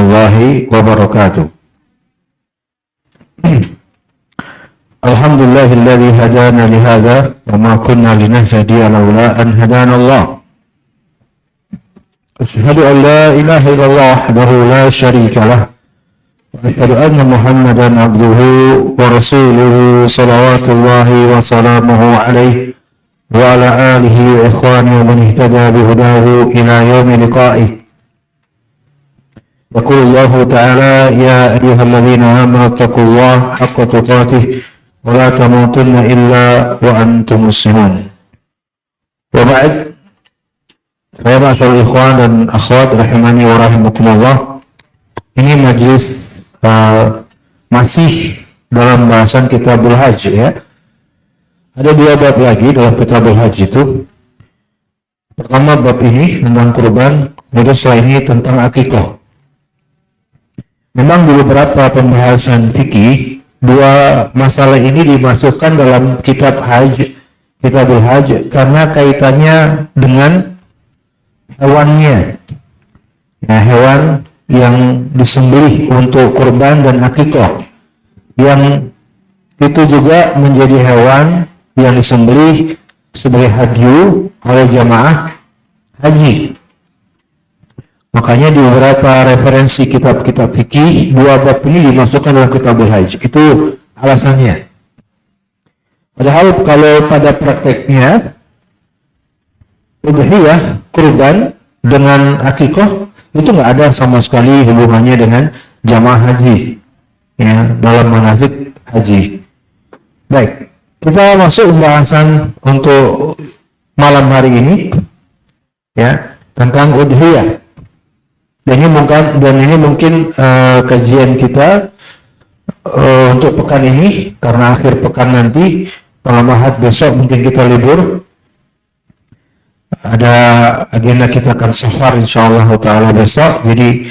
warahmatullahi wabarakatuh. Alhamdulillahilladzi hadana li hadza wa ma kunna linahtadiya laula an hadana Allah. Asyhadu an la ilaha illallah wahdahu la syarika lah wa asyhadu anna Muhammadan abduhu wa rasuluhu salawatullahi wa salamuhu alaihi wa ala alihi wa ikhwani wa man ihtada bihudahu ila yaumi liqa'ih. يقول الله تعالى يا أيها الذين آمنوا اتقوا الله حق تقاته ولا تموتن إلا وأنتم مسلمون. وبعد فيا معشر الإخوان dan akhwat rahimani wa rahimakumullah, ini majlis masih dalam bahasan Kitabul Hajj ya. Ada dua bab lagi dalam Kitabul Hajj itu. Pertama bab ini tentang kurban, kemudian setelah ini tentang akikah. Memang di beberapa pembahasan fikih, dua masalah ini dimasukkan dalam kitab Hajj, Kitabul Hajj, karena kaitannya dengan hewannya. Ya, hewan yang disembelih untuk kurban dan akikah, yang itu juga menjadi hewan yang disembelih sebagai hadyu oleh jamaah haji. Makanya di beberapa referensi kitab-kitab fikih, dua bab ini dimasukkan dalam Kitabul Hajj. Itu alasannya. Padahal kalau pada prakteknya, udhiyah, kurban dengan akikah itu nggak ada sama sekali hubungannya dengan jamaah haji ya, dalam manasik haji. Baik, kita masuk pembahasan untuk malam hari ini ya, tentang udhiyah. Dan ini mungkin kajian kita untuk pekan ini, karena akhir pekan nanti malam Ahad besok mungkin kita libur. Ada agenda kita akan safar insyaallah taala besok. Jadi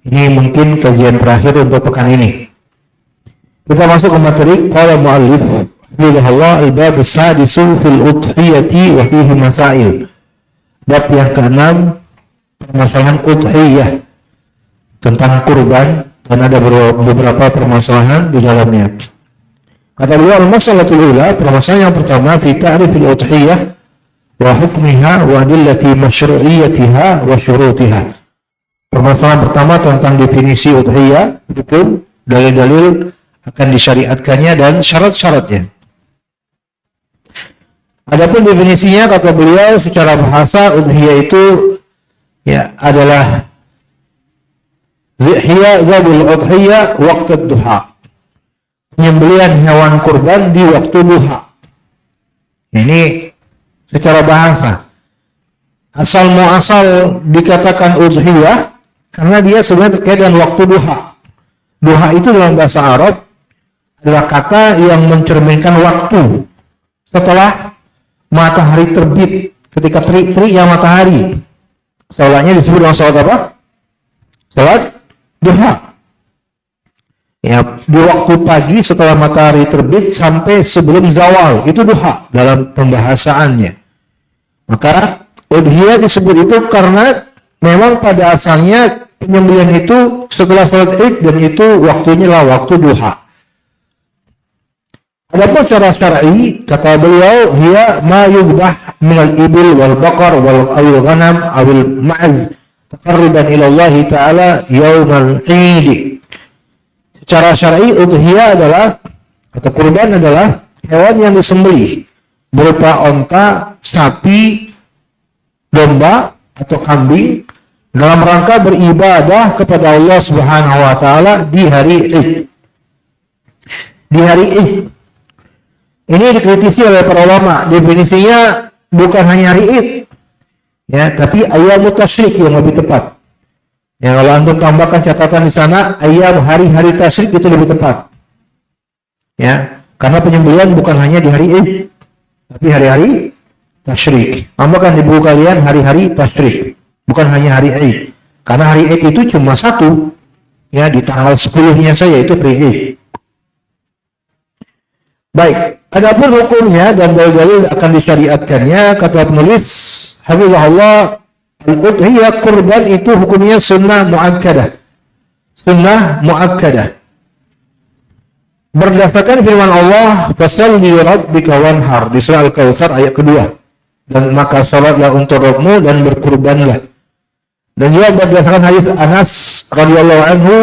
ini mungkin kajian terakhir untuk pekan ini. Kita masuk ke materi. Qala mu'allif rahimahullah al-bab as-sadisu fil udhiyati wa fihi masail. Bab yang ke-6, permasalahan udhiyah, tentang kurban, dan ada beberapa permasalahan di dalamnya. Kata beliau, al-masalatul ula, permasalahan yang pertama, fi ta'rifil udhiyah wa hukmiha wa adillati masyru'iyyatiha wa syurutiha. Permasalahan pertama tentang definisi udhiyah, hukum, dalil-dalil akan disyariatkannya dan syarat-syaratnya. Adapun definisinya, kata beliau, secara bahasa udhiyah itu ya adalah hiya zabul udhiyah waqtu duha, penyembelihan hewan kurban di waktu duha. Ini secara bahasa. Asal muasal dikatakan udhiyah karena dia sebenarnya terkait dengan waktu duha. Duha itu dalam bahasa Arab adalah kata yang mencerminkan waktu setelah matahari terbit, ketika terik-teriknya matahari. Salatnya disebut dengan salat apa? Salat duha. Ya, di waktu pagi setelah matahari terbit sampai sebelum zawal, itu duha dalam pembahasaannya. Maka udhiyah disebut itu karena memang pada asalnya penyembelihan itu setelah salat Id, dan itu waktunya lah waktu duha. Adapun secara syar'i, kata beliau, hiya ma yudbah minal ibil wal baqar wal awil ghanam awil ma'az taqarruban ila Allah ta'ala yaumal Eid. Secara syar'i, udhiyah adalah, atau kurban adalah hewan yang disembelih berupa onta, sapi, domba atau kambing dalam rangka beribadah kepada Allah Subhanahu wa taala di hari Id. Di hari Id. Ini dikritisi oleh para ulama. Definisinya bukan hanya hari Id, ya, tapi ayyamut tasyrik yang lebih tepat. Ya, kalau antum tambahkan catatan di sana, ayam hari-hari tasyrik itu lebih tepat. Ya, karena penyembelihan bukan hanya di hari Id, tapi hari-hari tasyrik. Tambahkan di buku kalian hari-hari tasyrik, bukan hanya hari Id. Karena hari Id itu cuma satu, ya, di tanggal 10-nya saja itu pre-Id. Baik, adapun hukumnya dan dalil-dalil akan disyariatkannya, kata penulis hafizahullah, al-udhiyah kurban itu hukumnya sunnah muakkadah, sunnah muakkadah. Berdasarkan firman Allah, "Fasholli lirabbika wanhar" di surah Al-Kautsar ayat kedua. Dan maka salatlah untuk Rabbmu dan berkurbanlah. Dan juga berdasarkan hadis Anas radhiyallahu anhu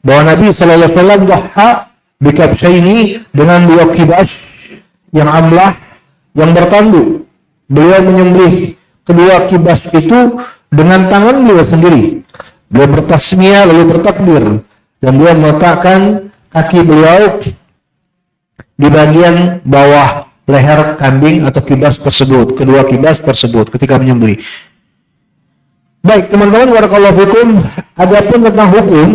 bahwa Nabi sallallahu alaihi wasallam dhaha bikabshaini dengan 2 kibas yang amlah yang bertanduk. Beliau menyembelih kedua kibas itu dengan tangan beliau sendiri. Beliau bertasmiyah lalu bertakbir dan beliau meletakkan kaki beliau di bagian bawah leher kambing atau kibas tersebut, kedua kibas tersebut ketika menyembelih. Baik, teman-teman, barakallahu fikum. Adapun tentang hukum,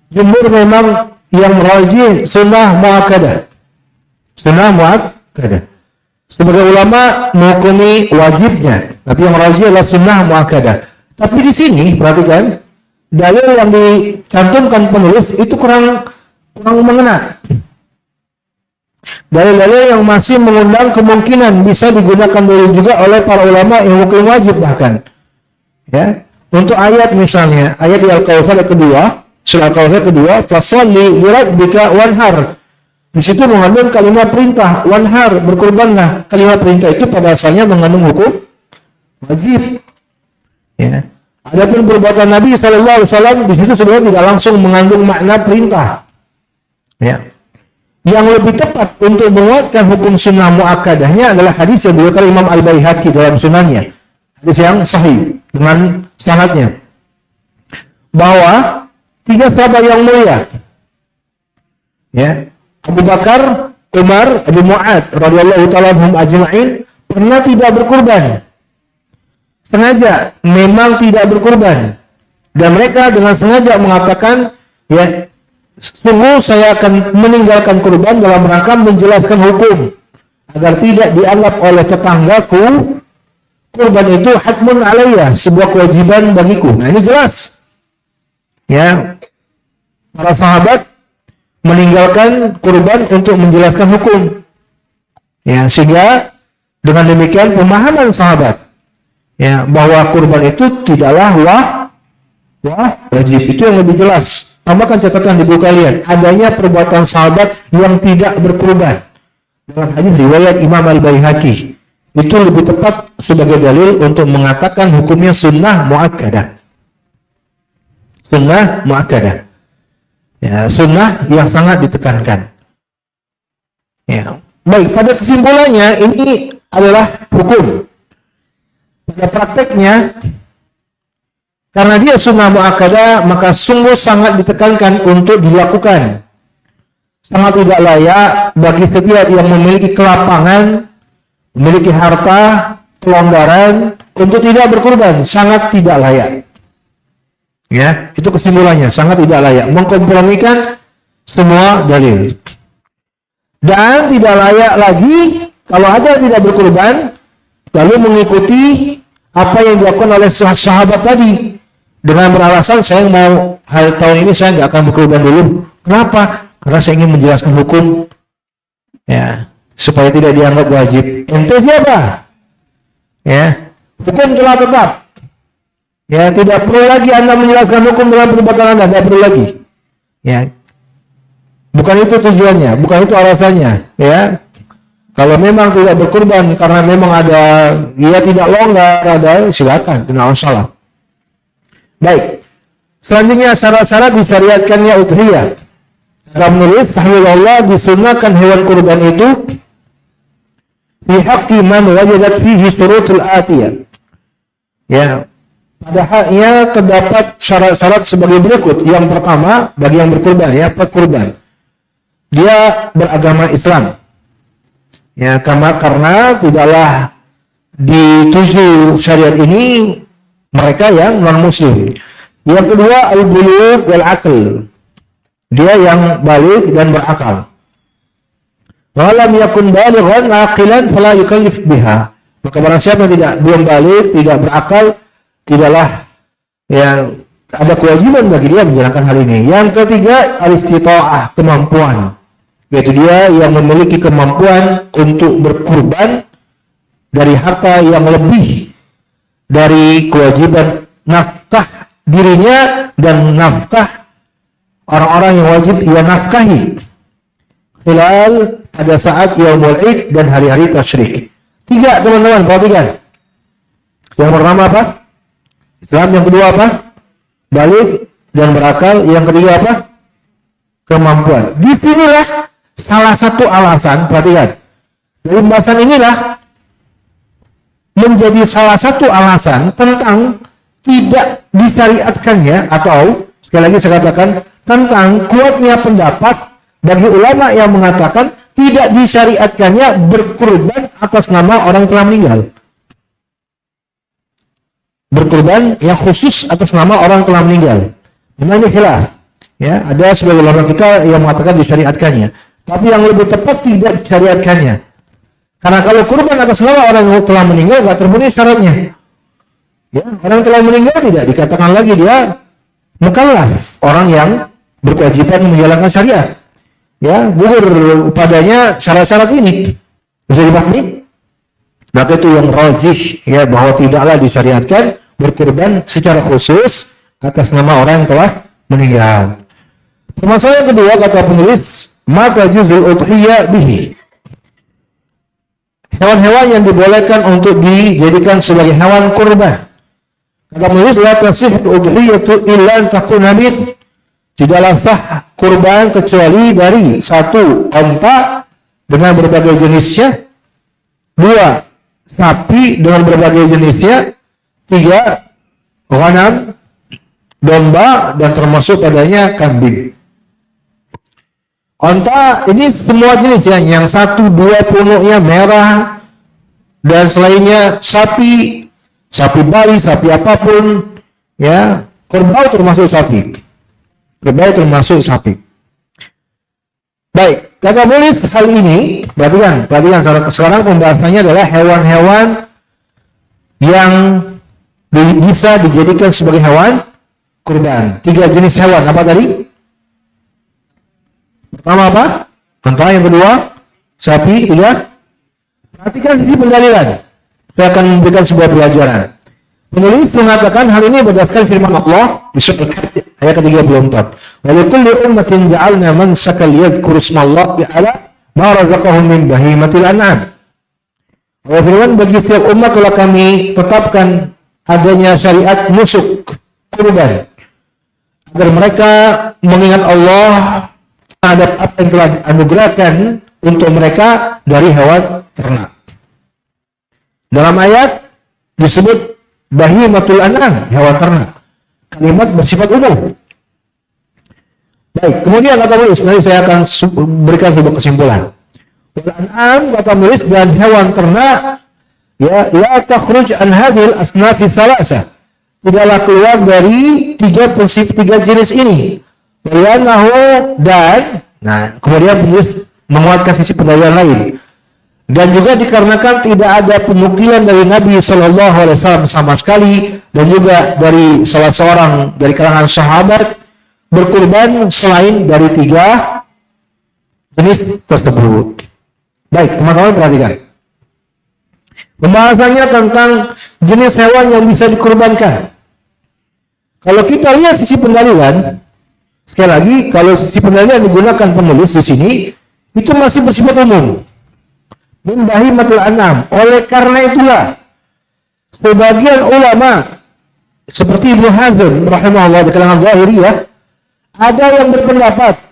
jumhur memang yang rajih sunnah muakkadah. Sunnah muakkadah. Sebagai ulama menghukumi wajibnya, tapi yang rajih adalah sunnah muakkadah. Tapi di sini perhatikan, dalil yang dicantumkan penulis itu kurang mengena. Dalil-dalil yang masih mengundang kemungkinan bisa digunakan dalil juga oleh para ulama yang hukum wajib bahkan. Ya, untuk ayat misalnya, ayat di Al-Kautsar kedua, surah Al-Kautsar kedua, "Fasholli lirabbika wanhar." Di situ mengandung kalimat perintah, wanhar, berkurbanlah. Kalimat perintah itu pada asalnya mengandung hukum wajib. Ya. Adapun perbuatan Nabi sallallahu alaihi wasallam di situ sebenarnya tidak langsung mengandung makna perintah. Ya. Yang lebih tepat untuk menguatkan hukum sunnah muakkadahnya adalah hadis yang diriwayatkan Imam Al-Baihaqi dalam sunannya. Hadis yang sahih dengan sanadnya. Bahwa 3 sahabat yang mulia, ya, Abu Bakar, Umar, Abu Mu'ad radhiyallahu ta'ala anhum ajma'in pernah tidak berkurban. Sengaja memang tidak berkurban. Dan mereka dengan sengaja mengatakan, ya, sungguh saya akan meninggalkan kurban dalam rangka menjelaskan hukum agar tidak dianggap oleh tetanggaku kurban itu hatmun alayya, sebuah kewajiban bagiku. Nah, ini jelas. Ya. Para sahabat meninggalkan kurban untuk menjelaskan hukum. Ya, sehingga dengan demikian pemahaman sahabat, ya, bahwa kurban itu tidaklah wajib, itu yang lebih jelas. Tambahkan catatan di buku kalian, adanya perbuatan sahabat yang tidak berkurban dalam hadis riwayat Imam Al-Baihaqi itu lebih tepat sebagai dalil untuk mengatakan hukumnya sunnah muakkadah. Sunnah muakkadah. Ya, sunnah yang sangat ditekankan. Ya. Baik, pada kesimpulannya ini adalah hukum. Pada prakteknya, karena dia sunnah muakkadah, maka sungguh sangat ditekankan untuk dilakukan. Sangat tidak layak bagi setiap yang memiliki kelapangan, memiliki harta, kelonggaran untuk tidak berkurban. Sangat tidak layak. Ya, itu kesimpulannya, sangat tidak layak, mengkompromikan semua dalil. Dan tidak layak lagi kalau ada tidak berkurban lalu mengikuti apa yang dilakukan oleh sahabat tadi dengan beralasan saya mau tahun ini saya nggak akan berkurban dulu. Kenapa? Karena saya ingin menjelaskan hukum, ya, supaya tidak dianggap wajib. Ente siapa? Ya, hukum telah tetap. Ya, tidak perlu lagi Anda menjelaskan hukum dalam perbuatan Anda, tidak perlu lagi. Ya, bukan itu tujuannya, bukan itu alasannya. Ya, kalau memang tidak berkurban karena memang ada, ya tidak longgar, ada, silakan, tidak masalah. Baik, selanjutnya syarat-syarat disyariatkannya udhiyah. Kata menulis, sahihullah disunahkan hewan kurban itu fi haqqi man wajadat fihi syurutul atiyah. Ya, pada haknya terdapat syarat-syarat sebagai berikut. Yang pertama, bagi yang berkurban, ya, pekurban, dia beragama Islam. Ya, karena tidaklah dituju syariat ini mereka yang non-muslim. Yang kedua, al-bulugh wal aql. Dia yang balik dan berakal. Wa lam yakun balighan aqilan fala yukallif biha. Maka barang siapa belum balik, tidak berakal, tidaklah, ya, ada kewajiban bagi dia menjalankan hal ini. Yang ketiga, al-istita'ah, kemampuan. Yaitu dia yang memiliki kemampuan untuk berkurban dari harta yang lebih dari kewajiban nafkah dirinya dan nafkah orang-orang yang wajib ia nafkahi hilal pada saat yaumul id dan hari-hari tasyrik. 3 teman-teman, perhatikan. Yang pertama apa? Islam. Yang kedua apa? Balik dan berakal. Yang ketiga apa? Kemampuan. Disinilah salah satu alasan, perhatikan. Dari pembahasan inilah menjadi salah satu alasan tentang tidak disyariatkannya, atau sekali lagi saya katakan tentang kuatnya pendapat bagi ulama yang mengatakan tidak disyariatkannya berkurban atas nama orang telah meninggal. Berkurban yang khusus atas nama orang telah meninggal. Memang ini khilaf. Ya, ada sebagian ulama kita yang mengatakan disyariatkannya, tapi yang lebih tepat tidak disyariatkannya. Karena kalau kurban atas nama orang yang telah meninggal tidak terpenuhi syaratnya. Ya, orang telah meninggal tidak dikatakan lagi dia mukallaf, orang yang berkewajiban menjalankan syariat. Ya, gugur padanya syarat-syarat ini. Bisa dipahami? Maka itu yang rajih, ya, bahwa tidaklah disyariatkan berkurban secara khusus atas nama orang yang telah meninggal. Permasalahan kedua, kata penulis, maka juzul udhiyah bihi. Hewan-hewan yang dibolehkan untuk dijadikan sebagai hewan kurban. Kata penulis, la tasih udhiyatu illa an takuna min. Tidaklah sah kurban kecuali dari 1 onta dengan berbagai jenisnya, 2 sapi dengan berbagai jenisnya, 3 ghanam, domba, dan termasuk padanya kambing. Onta ini semua jenis ya, yang 1, 2 punuknya merah, dan selainnya sapi Bali, sapi apapun, ya, kerbau termasuk sapi. Kerbau termasuk sapi. Baik, kata penulis hal ini, perhatikan sekarang pembahasannya adalah hewan-hewan yang bisa dijadikan sebagai hewan kurban. 3 jenis hewan, apa tadi? Pertama apa? Onta. Yang kedua sapi. 3. Perhatikan sisi pendalilan. Saya akan memberikan sebuah pelajaran. Penulis mengatakan hal ini berdasarkan firman Allah di surat Al-Hajj ayat ke-34. Wa likulli ummatin ja'alna mansakal yadhkuru ismallahi ala ma razaqahum min bahimatil an'am. Allah firman, bagi setiap umat telah kami tetapkan adanya syariat nusuk, kurban, agar mereka mengingat Allah terhadap apa yang telah dianugerahkan untuk mereka dari hewan ternak. Dalam ayat disebut bahimatul an'am, hewan ternak. Kalimat bersifat umum. Baik, kemudian kata penulis, nanti saya akan berikan sebuah kesimpulan. Wal an'am, kata penulis, dan hewan ternak, ya, la takhruj an hadhil asnafi salasa. Tidaklah keluar dari 3 jenis ini. Wayanahu, dan, nah, kemudian penulis menguatkan sisi pendalilan lain. Dan juga dikarenakan tidak ada penukilan dari Nabi SAW sama sekali, dan juga dari salah seorang dari kalangan sahabat berkurban selain dari 3 jenis tersebut. Baik, teman-teman perhatikan. Pembahasannya tentang jenis hewan yang bisa dikurbankan. Kalau kita lihat sisi pendalilan, sekali lagi, kalau sisi pendalilan digunakan penulis di sini, itu masih bersifat umum. Min bahimatul an'am. Oleh karena itulah sebagian ulama seperti Ibnu Hazm rahimahullah di kalangan Zahiriyah ada yang berpendapat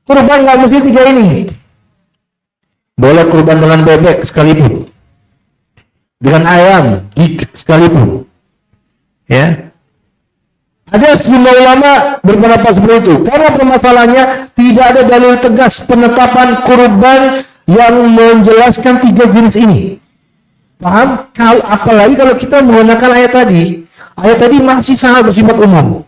kurban nggak mesti 3 ini. Boleh kurban dengan bebek sekalipun, dengan ayam sekalipun. Ya. Ada sejumlah ulama berpendapat seperti itu. Karena permasalahannya tidak ada dalil tegas penetapan kurban yang menjelaskan 3 jenis ini. Paham? Apalagi kalau kita menggunakan ayat tadi. Ayat tadi masih sangat bersifat umum.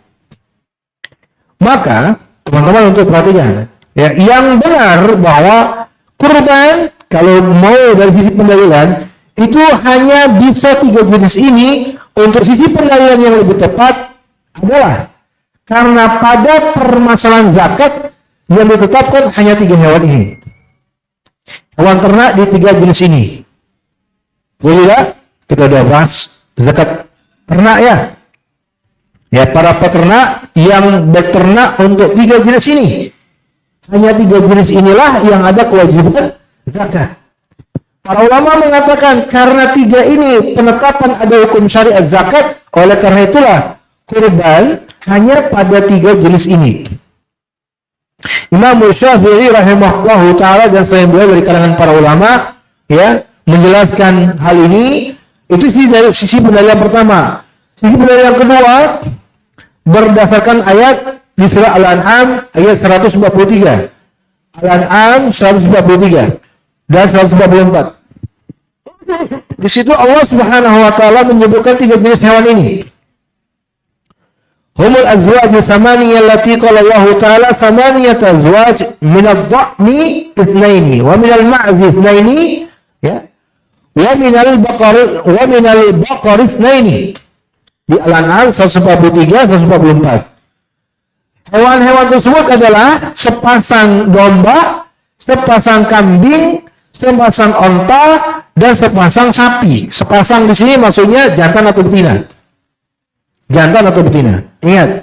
Maka, teman-teman untuk perhatikan, ya, yang benar bahwa kurban, kalau mau dari sisi pendalilan, itu hanya bisa 3 jenis ini. Untuk sisi pendalilan yang lebih tepat adalah karena pada permasalahan zakat yang ditetapkan hanya 3 hewan ini. Hewan ternak di 3 jenis ini. Jadi kita udah bahas zakat ternak ya. Ya, para peternak yang beternak untuk 3 jenis ini. Hanya 3 jenis inilah yang ada kewajiban zakat. Para ulama mengatakan karena 3 ini penetapan ada hukum syariat zakat, oleh karena itulah kurban hanya pada 3 jenis ini. Imam Syafi'i rahimahullahu taala dan selain beliau dari kalangan para ulama ya menjelaskan hal ini itu dari sisi pendalilan pertama. Sisi pendalilan yang kedua berdasarkan ayat di surah Al-An'am ayat 143. Al-An'am 143 dan 144. Di situ Allah Subhanahu wa taala menyebutkan 3 jenis hewan ini. Humul azwaj thamaniyah allati qala Allah taala thamaniyat azwaj min ad-dha'ni ithnaini wa min al-ma'zi ithnaini ya wa min al-baqar ithnaini. Di Al-An'am 143 144. Hewan-hewan tersebut adalah sepasang domba, sepasang kambing, sepasang onta dan sepasang sapi. Sepasang di sini maksudnya jantan atau betina. Jantan atau betina. Ingat,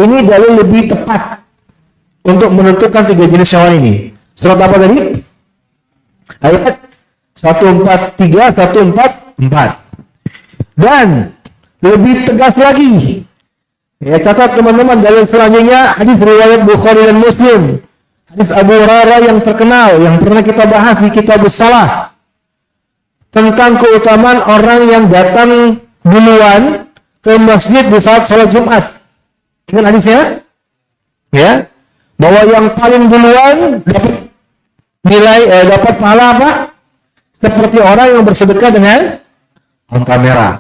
ini dalil lebih tepat untuk menentukan 3 jenis hewan ini. Surat apa tadi? Ayat 143, 144. Dan lebih tegas lagi. Ya, catat teman-teman dalil selanjutnya hadis riwayat Bukhari dan Muslim. Hadis Abu Hurairah yang terkenal yang pernah kita bahas di Kitabus Shalah tentang keutamaan orang yang datang duluan ke masjid di saat sholat Jumat. Ingat hadisnya? Ya, bahwa yang paling duluan dapat nilai dapat pahala apa? Seperti orang yang bersedekah dengan onta merah.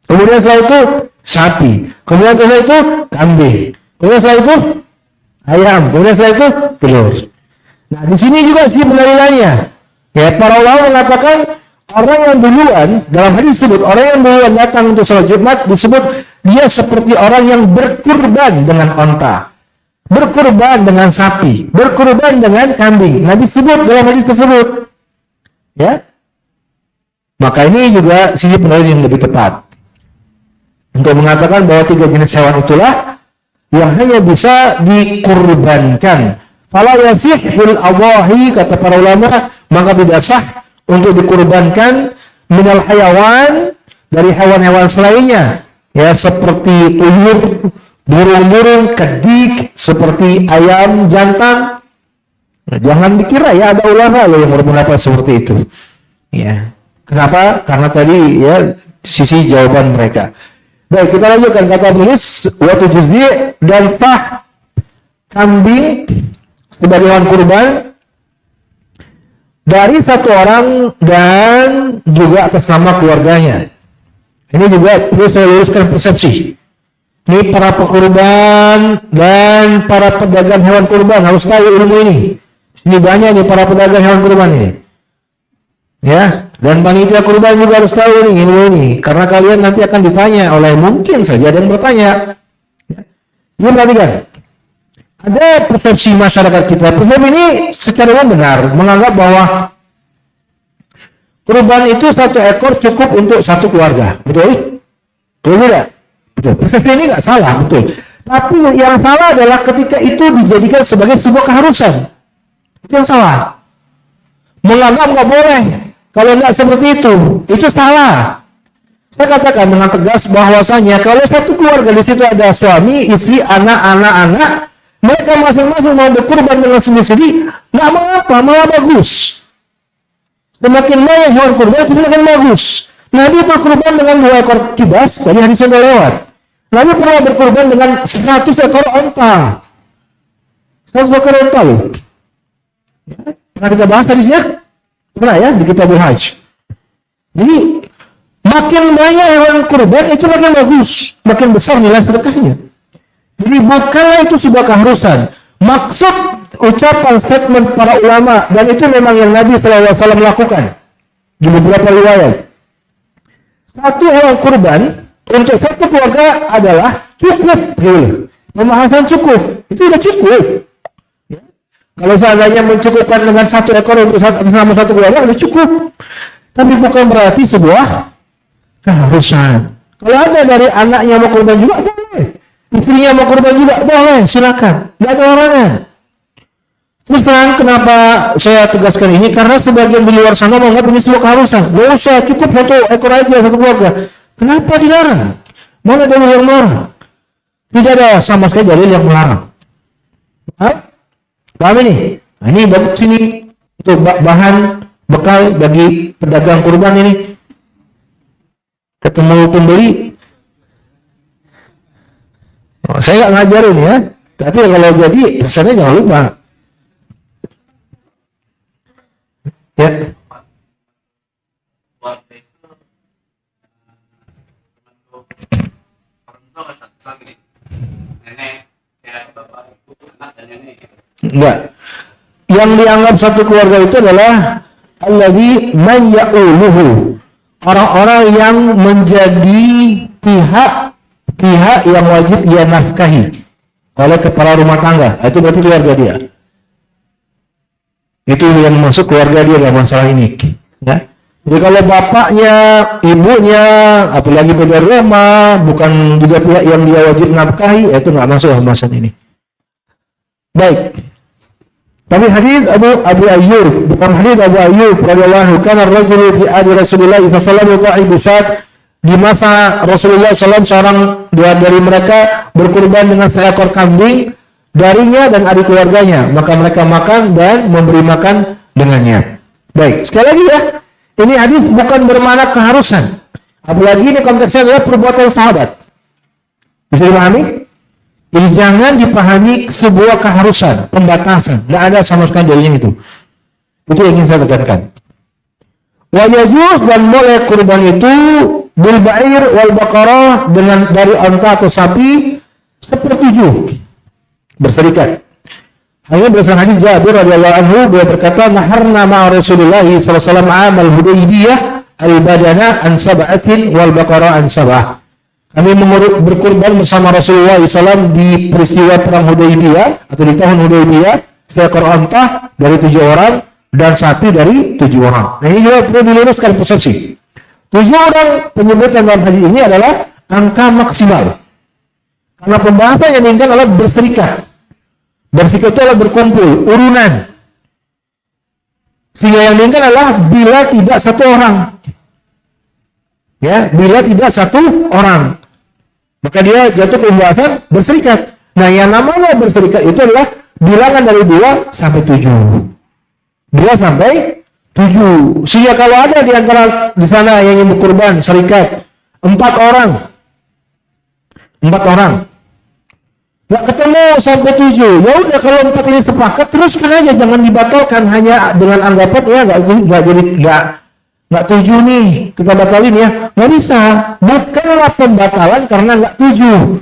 Kemudian setelah itu sapi. Kemudian setelah itu kambing. Kemudian setelah itu ayam. Kemudian setelah itu telur. Nah, di sini juga sih pendalilannya. Ya, para ulama mengatakan orang yang duluan, dalam hadis disebut orang yang duluan datang untuk sholat Jumat disebut dia seperti orang yang berkurban dengan onta, berkurban dengan sapi, berkurban dengan kambing. Nabi sebut dalam hadis tersebut. Ya, maka ini juga sisi pendalilan yang lebih tepat untuk mengatakan bahwa 3 jenis hewan itulah yang hanya bisa dikurbankan. Fala yasihul adhahi, kata para ulama, maka tidak sah untuk dikurbankan minal hayawan, dari hewan-hewan selainnya ya, seperti tuyul, burung-burung, kedik, seperti ayam jantan. Nah, jangan dikira ya ada ulama loh yang berpendapat seperti itu ya. Kenapa? Karena tadi ya sisi jawaban mereka. Baik, kita lanjutkan kata penulis waktu juz'i dan sah kambing sebagai hewan kurban dari satu orang dan juga atas nama keluarganya. Ini juga perlu saya luruskan persepsi. Ini para pekurban dan para pedagang hewan kurban harus tahu ilmu ini. Ini banyak nih para pedagang hewan kurban ini. Ya, dan panitia kurban juga harus tahu ini ilmu ini. Karena kalian nanti akan ditanya oleh mungkin saja ada yang bertanya. Ya. Ini perhatikan. Ada persepsi masyarakat kita, persepsi ini secara umum benar, menganggap bahwa kurban itu 1 ekor cukup untuk 1 keluarga, betul? Betul tidak? Betul. Persepsi ini nggak salah, betul. Tapi yang salah adalah ketika itu dijadikan sebagai sebuah keharusan. Itu yang salah. Menganggap nggak boleh, kalau nggak seperti itu salah. Saya katakan dengan tegas bahwasanya kalau 1 keluarga di situ ada suami, istri, anak-anak, mereka masing-masing mau berkurban dengan sendiri-sendiri, nggak mengapa, malah bagus. Semakin banyak hewan kurban, semakin bagus. Nabi berkurban dengan 2 ekor kibas, tadi hadis sudah lewat. Nabi pernah berkurban dengan 100 ekor onta. 100 ekor onta loh. Ya, pernah kita bahas hadisnya? Pernah ya, di Kitabul Hajj. Jadi, makin banyak hewan kurban, itu makin bagus. Makin besar nilai sedekahnya. Jadi bukanlah itu sebuah keharusan. Maksud ucapan statement para ulama, dan itu memang yang Nabi SAW lakukan di beberapa riwayat. 1 hewan kurban untuk 1 keluarga adalah cukup. Pembahasan cukup, itu sudah cukup. Ya. Kalau seandainya mencukupkan dengan 1 ekor untuk atas nama 1 keluarga, sudah cukup. Tapi bukan berarti sebuah keharusan. Kalau ada dari anaknya mau kurban juga, boleh. istrinya mau kurban juga, boleh, silakan, nggak ada larangan. Terus kenapa saya tegaskan ini? Karena sebagian di luar sana menganggap ini sebuah keharusan. Nggak usah, cukup satu ekor aja, satu keluarga. Kenapa dilarang? Mana dalil yang melarang? Tidak ada sama sekali dalil yang melarang. Paham ini? Nah, ini bagus ini untuk bahan bekal bagi pedagang kurban ini. Ketemu pembeli, saya nggak ngajarin ya, tapi kalau jadi pesannya jangan lupa. Ya. Enggak. Yang dianggap satu keluarga itu adalah allazi man ya'uluhu. Orang-orang yang menjadi pihak yang wajib ia nafkahi oleh kepala rumah tangga. Itu berarti keluarga dia. Itu yang masuk keluarga dia dalam masalah ini. Ya. Jadi kalau bapaknya, ibunya, apalagi beda rumah, bukan juga pihak yang dia wajib nafkahi, itu nggak masuk dalam masalah ini. Baik. Tapi hadis Abu Ayyub, bukan hadis Abu Ayyub radhiyallahu anhu, kana ar-rajulu fi ahdi Rasulullah sallallahu alaihi wasallam yutai di masa Rasulullah SAW seorang dari mereka berkurban dengan seekor kambing darinya dan adik keluarganya, maka mereka makan dan memberi makan dengannya. Baik, sekali lagi ya, ini hadis bukan bermakna keharusan, apalagi ini konteksnya adalah perbuatan sahabat. Bisa dipahami? Jadi jangan dipahami sebuah keharusan, pembatasan, tidak ada sama sekali dalilnya itu. Itu yang ingin saya tekankan. Wa yajuz, dan boleh kurban itu bil ba'ir wal baqarah, dengan dari unta atau sapi sepertujuh berserikat. Hanya berdasarkan hadis Jabir radhiyallahu anhu, beliau berkata, naharna ma'a Rasulullah sallallahu alaihi wasallam amal Hudaybiyah al-badana an sab'atin wal baqarah an sab'ah. Kami berkurban bersama Rasulullah SAW di peristiwa perang Hudaybiyah atau di tahun Hudaybiyah, seekor unta dari 7 orang dan sapi dari 7 orang. Nah, ini juga perlu diluruskan persepsi. 7 orang penyebutan dalam hadis ini adalah angka maksimal. Karena pembahasan yang diinginkan adalah berserikat. Berserikat itu adalah berkumpul, urunan. Sehingga yang diinginkan adalah bila tidak satu orang. Ya, bila tidak satu orang, maka dia jatuh ke pembahasan berserikat. Nah, yang namanya berserikat itu adalah bilangan dari 2 sampai 7. 2 sampai 7. Sehingga kalau ada di antara di sana yang ingin berkurban serikat 4 orang, 4 orang, nggak ketemu sampai 7. Ya udah, kalau 4 ini sepakat, teruskan aja, jangan dibatalkan hanya dengan anggapan ya nggak 7 nih, kita batalin ya. Nggak bisa. Bukanlah pembatalan karena nggak 7.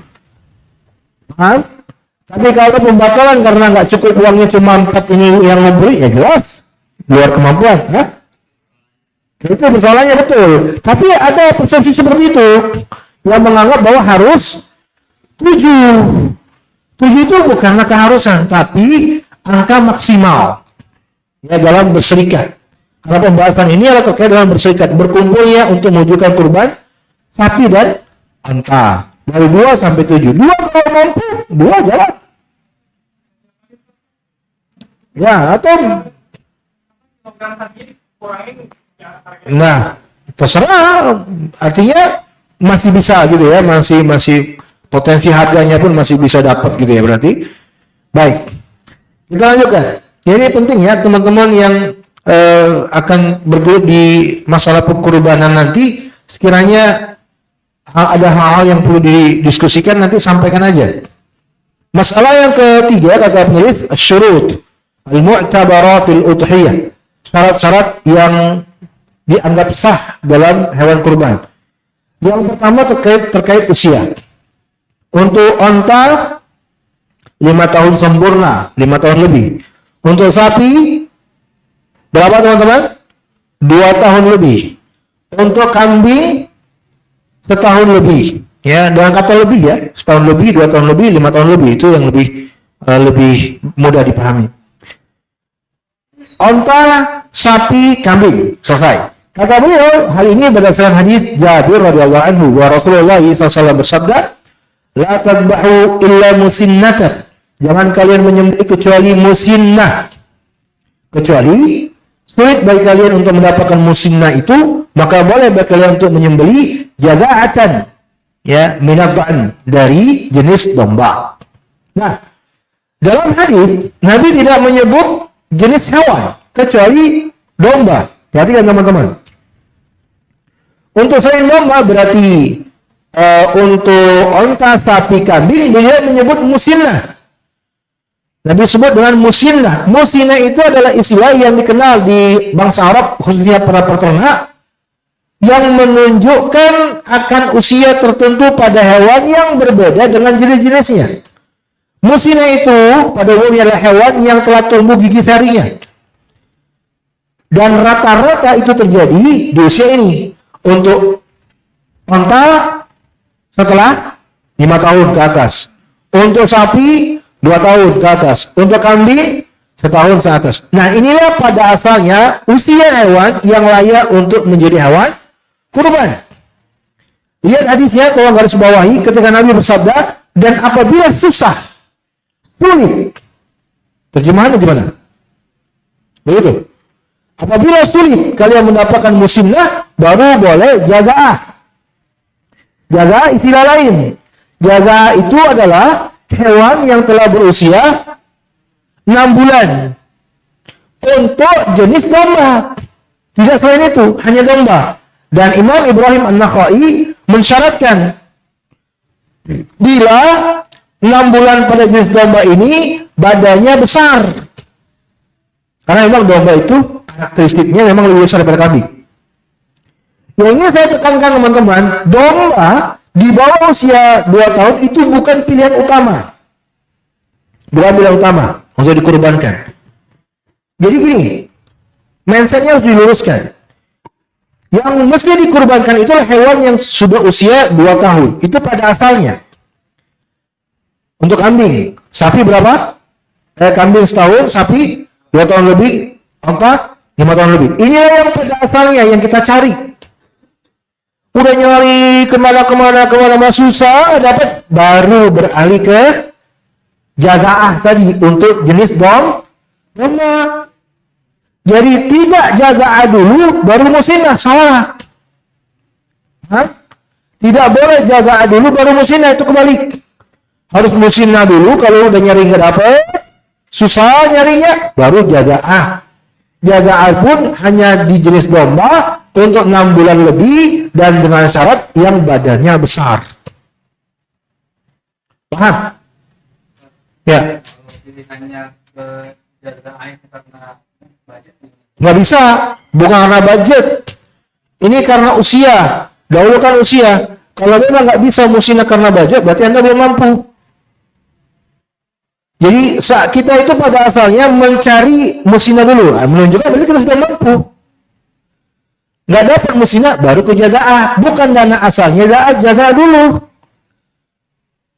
Paham? Tapi kalau pembatalan karena nggak cukup uangnya cuma 4 ini yang memberi, ya jelas luar kemampuan. Itu persoalannya betul. Tapi ada persepsi seperti itu yang menganggap bahwa harus 7. 7 itu bukanlah keharusan, tapi angka maksimal ya dalam berserikat. Karena pembahasan ini adalah terkait dengan berserikat, berkumpulnya untuk mewujudkan kurban sapi dan unta dari 2 sampai 7. 2 kalau mampu, 2 jalan. Ya, atau nah, terserah. Artinya masih bisa gitu ya, masih potensi harganya pun masih bisa dapat gitu ya berarti. Baik, kita lanjutkan. Ini penting ya teman-teman yang akan bergelut di masalah perkurbanan nanti, sekiranya ada hal-hal yang perlu didiskusikan nanti sampaikan aja. Masalah yang ketiga kata penulis, syurut al-mu'tabaratul udhiyah, syarat-syarat yang dianggap sah dalam hewan kurban. Yang pertama terkait usia. Untuk unta 5 tahun sempurna, 5 tahun lebih. Untuk sapi berapa teman-teman? 2 tahun lebih. Untuk kambing setahun lebih. Ya, dengan kata lebih ya, setahun lebih, 2 tahun lebih, 5 tahun lebih, itu yang lebih mudah dipahami. Unta, sapi, kambing, selesai. Kata beliau, hal ini berdasarkan hadis Jabir radhiyallahu anhu, wa Rasulullah SAW bersabda, La tadbahu illa musinnatan. Jangan kalian menyembelih kecuali musinnah. Kecuali sulit bagi kalian untuk mendapatkan musinnah itu, maka boleh bagi kalian untuk menyembelih jaza'atan, ya, minadhan, dari jenis domba. Nah, dalam hadis Nabi tidak menyebut jenis hewan kecuali domba. Perhatikan teman-teman. Untuk selain domba berarti untuk onta, sapi, kambing beliau menyebut musinnah. Nabi sebut dengan musinnah. Musinnah itu adalah istilah yang dikenal di bangsa Arab, khususnya para peternak, yang menunjukkan akan usia tertentu pada hewan yang berbeda dengan jenis-jenisnya. Musinnah itu pada umumnya adalah hewan yang telah tumbuh gigi sarinya. Dan rata-rata itu terjadi di usia ini. Untuk onta setelah 5 tahun ke atas. Untuk sapi 2 tahun ke atas. Untuk kambing 1 tahun ke atas. Nah, inilah pada asalnya usia hewan yang layak untuk menjadi hewan kurban. Lihat hadisnya, tolong garis bawahi, ketika Nabi bersabda, dan apabila susah, sulit. Terjemahannya gimana? Begitu. Apabila sulit kalian mendapatkan musinnah, baru boleh jaza'ah. Jaza'ah istilah lain. Jaza'ah itu adalah hewan yang telah berusia 6 bulan untuk jenis domba. Tidak selain itu, hanya domba. Dan Imam Ibrahim An-Nakhai mensyaratkan bila 6 bulan pada jenis domba ini badannya besar. Karena memang domba itu karakteristiknya memang lebih besar daripada kambing. Yang ini saya tekankan teman-teman, domba di bawah usia 2 tahun itu bukan pilihan utama. Bukan pilihan utama untuk dikurbankan. Jadi gini, mindsetnya harus diluruskan. Yang mesti dikurbankan itulah hewan yang sudah usia 2 tahun. Itu pada asalnya. Untuk kambing, sapi berapa? Kambing setahun, sapi 2 tahun lebih, onta 5 tahun lebih. Inilah yang pada asalnya yang kita cari. Udah nyari kemana-kemana susah dapat, baru beralih ke jaza'ah tadi untuk jenis domba. Jadi tidak jaza'ah dulu baru musinnah, salah. Tidak boleh jaza'ah dulu baru musinnah, itu kebalik. Harus musinnah dulu, kalau udah nyari nggak dapet, susah nyarinya, baru jaza'ah. Jaza'ah pun hanya di jenis domba untuk 6 bulan lebih dan dengan syarat yang badannya besar. Paham? Ya. Kalau pilihannya ke jaza'ah karena budget? Nggak bisa, bukan karena budget. Ini karena usia. Dahulu kan usia. Kalau memang nggak bisa musinnah karena budget, berarti Anda belum mampu. Jadi kita itu pada asalnya mencari musinnah dulu, menunjukkan berarti kita sudah mampu. Nggak dapat musinnah baru ke jaza'ah, bukan dana asalnya jaza'ah dulu.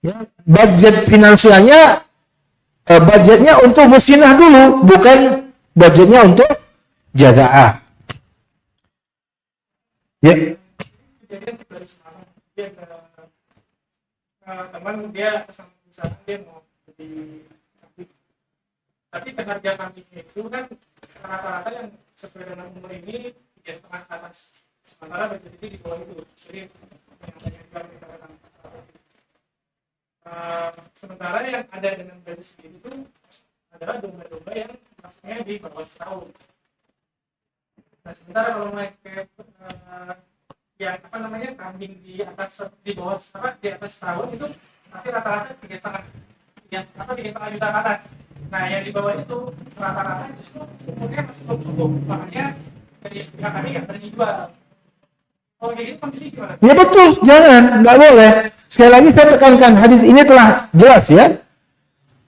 Ya, budget finansialnya, budgetnya untuk musinnah dulu, bukan budgetnya untuk jaza'ah. Ya. Teman dia sama usaha dia mau beli kambing, tapi harga kambingnya itu kan rata-rata yang sesuai dengan umur ini 3,5 ke atas, sementara budget itu di bawah itu, jadi yang banyak kita katakan. Sementara yang ada dengan budget segitu itu adalah domba-domba yang masuknya di bawah setahun. Nah, sementara kalau naik ke yang kambing di bawah di atas setahun itu masih rata-rata 3,5 juta ke atas. Nah, yang di bawah itu rata-rata justru umurnya masih belum cukup, makanya dari pihak kami yang dijual. Oh, kayak gitu kondisi gimana? Ya betul, jangan, nggak boleh. Sekali lagi saya tekankan, hadis ini telah jelas ya.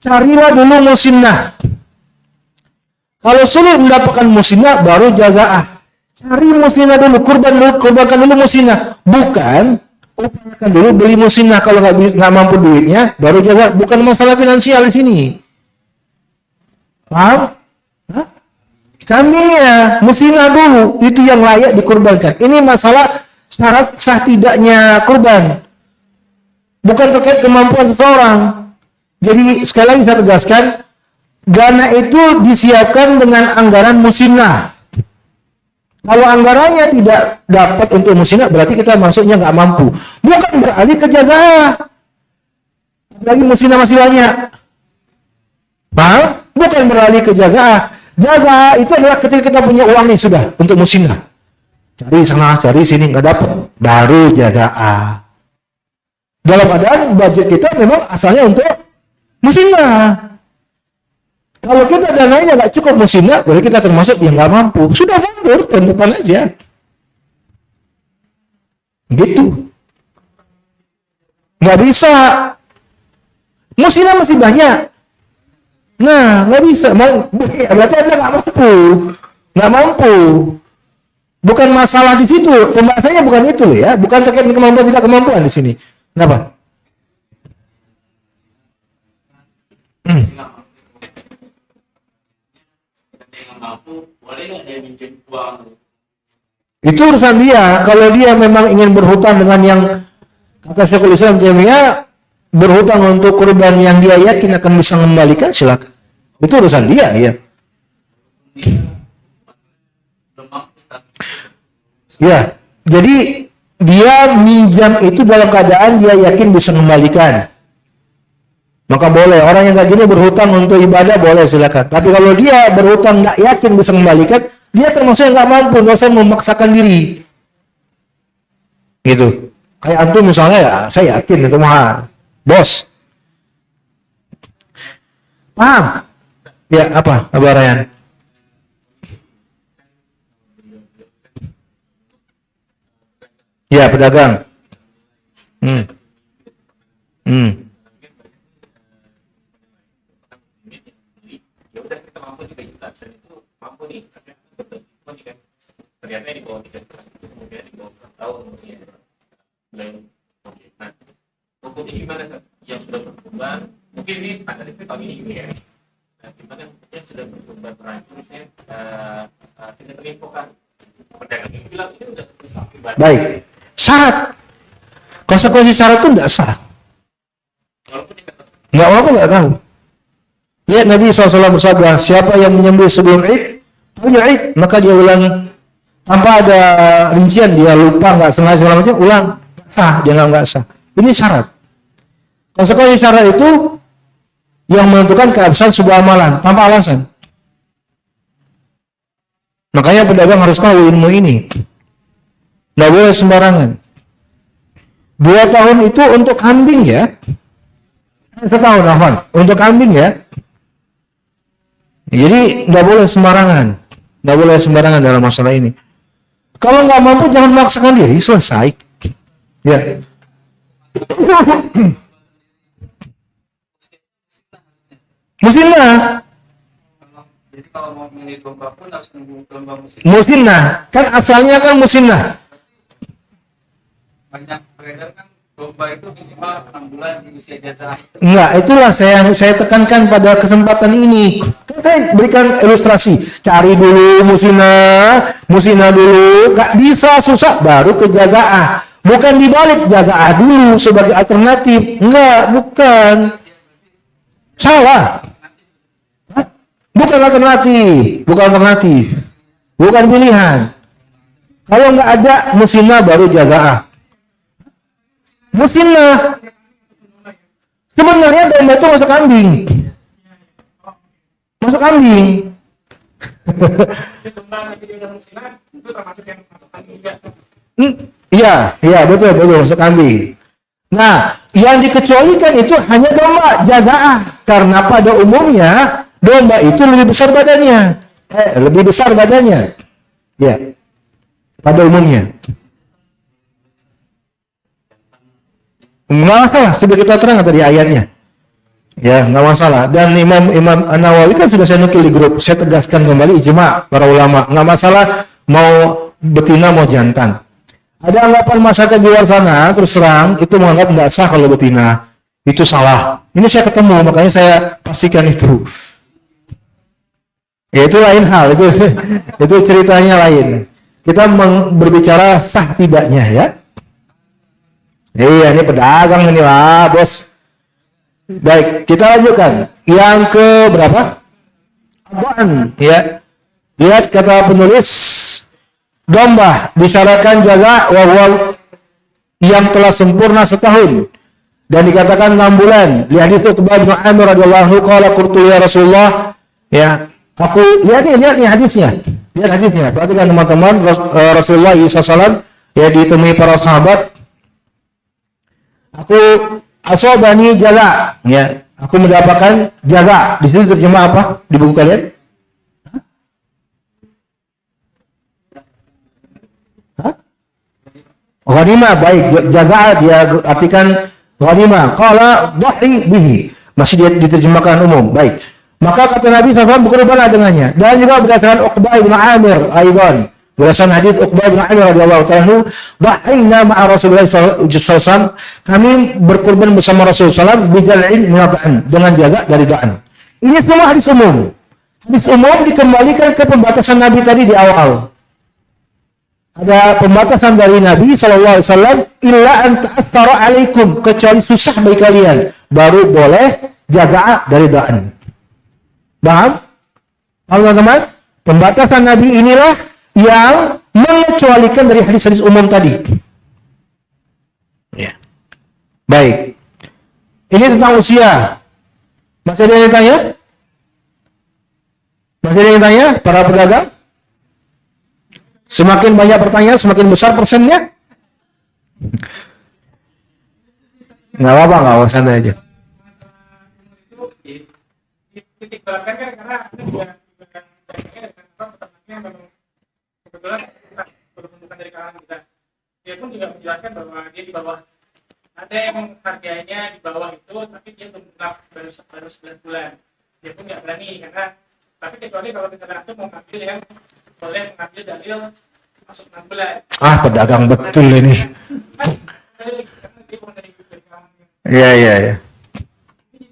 Carilah dulu musinnah. Kalau sulit mendapatkan musinnah, baru jaza'ah. Cari musinnah dulu, kurbankan dulu musinnah. Bukan, upayakan dulu beli musinnah. Kalau nggak mampu duitnya, baru jaza'ah. Bukan masalah finansial di sini. Paham? Kambingnya, musinnah dulu, itu yang layak dikurbankan. Ini masalah syarat sah tidaknya kurban. bukan terkait kemampuan seseorang. Jadi sekali lagi saya tegaskan, dana itu disiapkan dengan anggaran musinnah. Kalau anggarannya tidak dapat untuk musinnah, berarti kita masuknya nggak mampu. Bukan beralih ke jazaah. Lagi musinnah masih banyak. Paham? Bukan beralih ke jazaah. Jazaah itu adalah ketika kita punya uang nih sudah untuk musinnah. Cari sana, cari sini nggak dapat, baru jazaah. Dalam keadaan budget kita memang asalnya untuk musinnah. Kalau kita dananya nggak cukup musinnah, berarti kita termasuk yang nggak mampu. Sudah mundur, tahun depan aja. Gitu. Nggak bisa. Musinnah masih banyak. Nah, nggak bisa. Berarti Anda nggak mampu. Nggak mampu. Bukan masalah di situ. Pembahasannya bukan itu loh ya. Bukan terkait kemampuan tidak kemampuan di sini. Kenapa? Itu urusan dia. Kalau dia memang ingin berhutang dengan yang kata Syekhul Islam Taimiyah, berhutang untuk kurban yang dia yakin akan bisa mengembalikan, silakan. Itu urusan dia, ya. Ya, jadi dia minjam itu dalam keadaan dia yakin bisa mengembalikan. Maka boleh. Orang yang kayak gini berhutang untuk ibadah boleh, silakan. Tapi kalau dia berhutang nggak yakin bisa mengembalikan, dia termasuk yang nggak mampu, nggak usah memaksakan diri. Gitu. Kayak antum misalnya ya, saya yakin itu mah bos. Paham? Ya, apa? Abu Rayyan? Ya, pedagang. Hmm. Ternyata di bawah 3 kemudian di bawah tahun kemudian nah hukumnya gimana kan yang sudah berkembang mungkin ini standar itu tahun ini gitu ya nah gimana yang sudah berkembang terakhir misalnya tidak menginfokan pedagang ini bilang ini udah pribadi. Baik, syarat konsekuensi syarat itu tidak sah, nggak apa nggak tahu. Lihat Nabi SAW bersabda, siapa yang menyembelih sebelum Id, punya Id, maka dia ulangi. Tanpa ada rincian, dia lupa, nggak sengaja segala macam, ulang. Sah, dia nggak sah. Ini syarat. Konsekuensi syarat itu yang menentukan keabsahan sebuah amalan, tanpa alasan. Makanya pedagang harus tahu ilmu ini. Nggak boleh sembarangan. 2 tahun itu untuk kambing ya. Setahun, Afwan. Untuk kambing ya. Jadi nggak boleh sembarangan, nggak boleh sembarangan dalam masalah ini. Kalau nggak mampu jangan memaksakan diri, selesai. Ya. Musinnah. Jadi kalau mau milih domba pun harus nunggu domba musinnah. Musinnah, kan asalnya kan musinnah. Banyak beredar kan domba itu minimal 6 bulan di usia jazaah. Enggak, itulah saya tekankan pada kesempatan ini. Kan saya berikan ilustrasi. Cari dulu musinnah dulu. Nggak bisa, susah, baru ke jazaah. Bukan dibalik jazaah dulu sebagai alternatif. Enggak, bukan. Salah. Bukan alternatif. Bukan pilihan. Kalau nggak ada musinnah baru jazaah. Musinnah. Sebenarnya domba itu masuk kambing. Masuk kambing. Domba nanti dia udah musinnah, itu termasuk yang masuk kambing juga. Iya, betul masuk kambing. Nah, yang dikecualikan itu hanya domba jazaah, karena pada umumnya domba itu lebih besar badannya. Ya, pada umumnya. Nggak masalah, sudah kita terang tadi ayatnya. Ya, nggak masalah. Dan Imam An-Nawawi kan sudah saya nukil di grup. Saya tegaskan kembali ijma para ulama. Nggak masalah mau betina mau jantan. Ada anggapan masyarakat di luar sana, terus terang, itu menganggap nggak sah kalau betina. Itu salah. Ini saya ketemu, makanya saya pastikan itu. Ya, itu lain hal. Itu ceritanya lain. Kita berbicara sah tidaknya ya. Iya, ini pedagang ini lah, bos. Baik, kita lanjutkan. Yang ke berapa? Adhan, ya. Lihat kata penulis, domba disyaratkan jaga wawal yang telah sempurna setahun dan dikatakan 6 bulan. Lihat itu Uqbah bin Amir radhiyallahu anhu qala qultu ya Rasulullah, ya. Aku lihat nih hadisnya. Lihat hadisnya. Perhatikan teman-teman, Rasulullah SAW ya ditemui para sahabat. Aku asobani jaga, ya. Aku mendapatkan jaga. Di situ terjemah apa? Di buku kalian? Hah? Ghanimah, baik. Jaga dia artikan ghanimah. Qala dhahi bihi. Masih dia diterjemahkan umum. Baik. Maka kata Nabi SAW berkorbanlah dengannya. Dan juga berdasarkan Uqbah bin Amir aidan. Berdasarkan hadis Uqbah bin Amir radhiyallahu ta'ala, dhahina ma'a Rasulullah SAW, kami berkorban bersama Rasulullah SAW bijal'in minad'an, dengan jaga dari da'an. Ini semua hadis umum. Hadis umum dikembalikan ke pembatasan Nabi tadi di awal. Ada pembatasan dari Nabi SAW, illa an ta'assara alaikum, kecuali susah bagi kalian, baru boleh jaga dari da'an. Paham? Teman-teman, pembatasan Nabi inilah yang mengecualikan dari hadis-hadis umum tadi. Ya. Baik. Ini tentang usia. Masih ada yang tanya? Masih ada yang tanya? Para pedagang? Semakin banyak pertanyaan, semakin besar persennya? Nggak apa-apa, nggak apa, santai aja. Titik beratkan kan karena ada juga dagangnya dengan peternaknya memang kebetulan berbentukan dari kalangan kita. Dia pun juga menjelaskan bahwa dia di bawah, ada yang harganya di bawah itu tapi dia belum genap, baru 11 bulan. Dia pun nggak berani karena, tapi kecuali kalau misalnya itu mau ngambil yang boleh mengambil dalil masuk 6 bulan. Ah, pedagang betul ini. Iya.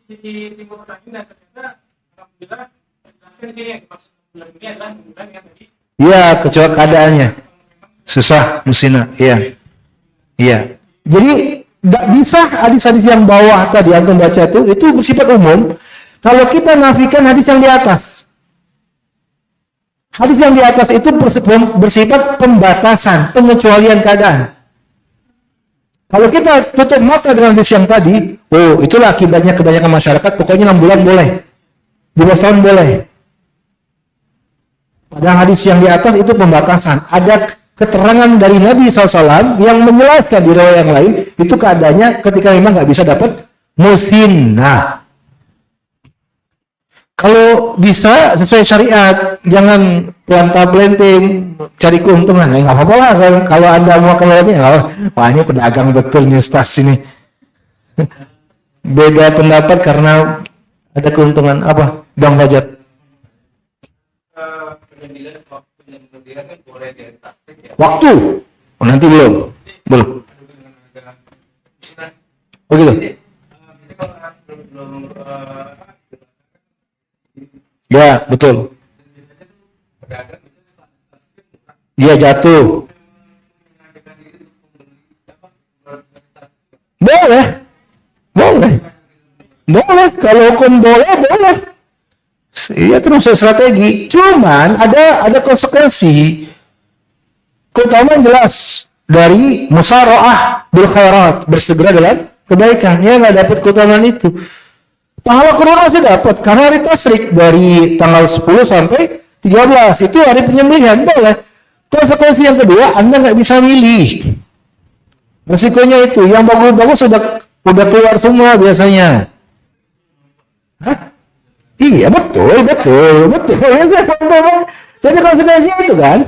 Jadi timbul pertanyaan dan ternyata alhamdulillah jelaskan di sini yang dimaksud bulan ini adalah bulan yang tadi. Iya, kecuali keadaannya susah, musina. Iya. Jadi nggak bisa hadis-hadis yang bawah tadi antum baca itu bersifat umum. Kalau kita nafikan hadis yang di atas, hadis yang di atas itu bersifat pembatasan, pengecualian keadaan. Kalau kita tutup mata dengan hadis yang tadi, oh itulah akibatnya kebanyakan masyarakat, pokoknya 6 bulan boleh, 12 tahun boleh. Padahal hadis yang di atas itu pembatasan. Ada keterangan dari Nabi SAW yang menjelaskan di riwayat yang lain, itu keadaannya ketika memang nggak bisa dapat musinah. Kalau bisa sesuai syariat, jangan pelantang-pelanting cari keuntungan. Nggak apa-apa lah kalau Anda mau kelihatan ya. Wah ini pedagang betul nih Ustaz ini. Beda pendapat karena ada keuntungan apa? Bang Fajat. Waktu? Oh, nanti belum. Oh gitu. Ya, betul. Dia jatuh. Boleh. Kalau hukum boleh. Iya terus strategi. Cuman ada konsekuensi. Keutamaan jelas dari musara'ah bil khairat, bersegera dalam kebaikan. Ya nggak dapat keutamaan itu. Pahala kurban masih dapat karena hari tasyrik dari tanggal 10 sampai 13 itu hari penyembelihan, boleh. Konsekuensi yang kedua, Anda nggak bisa milih. Resikonya itu yang bagus-bagus udah keluar semua biasanya. Hah? Iya betul. Jadi konsekuensinya itu kan,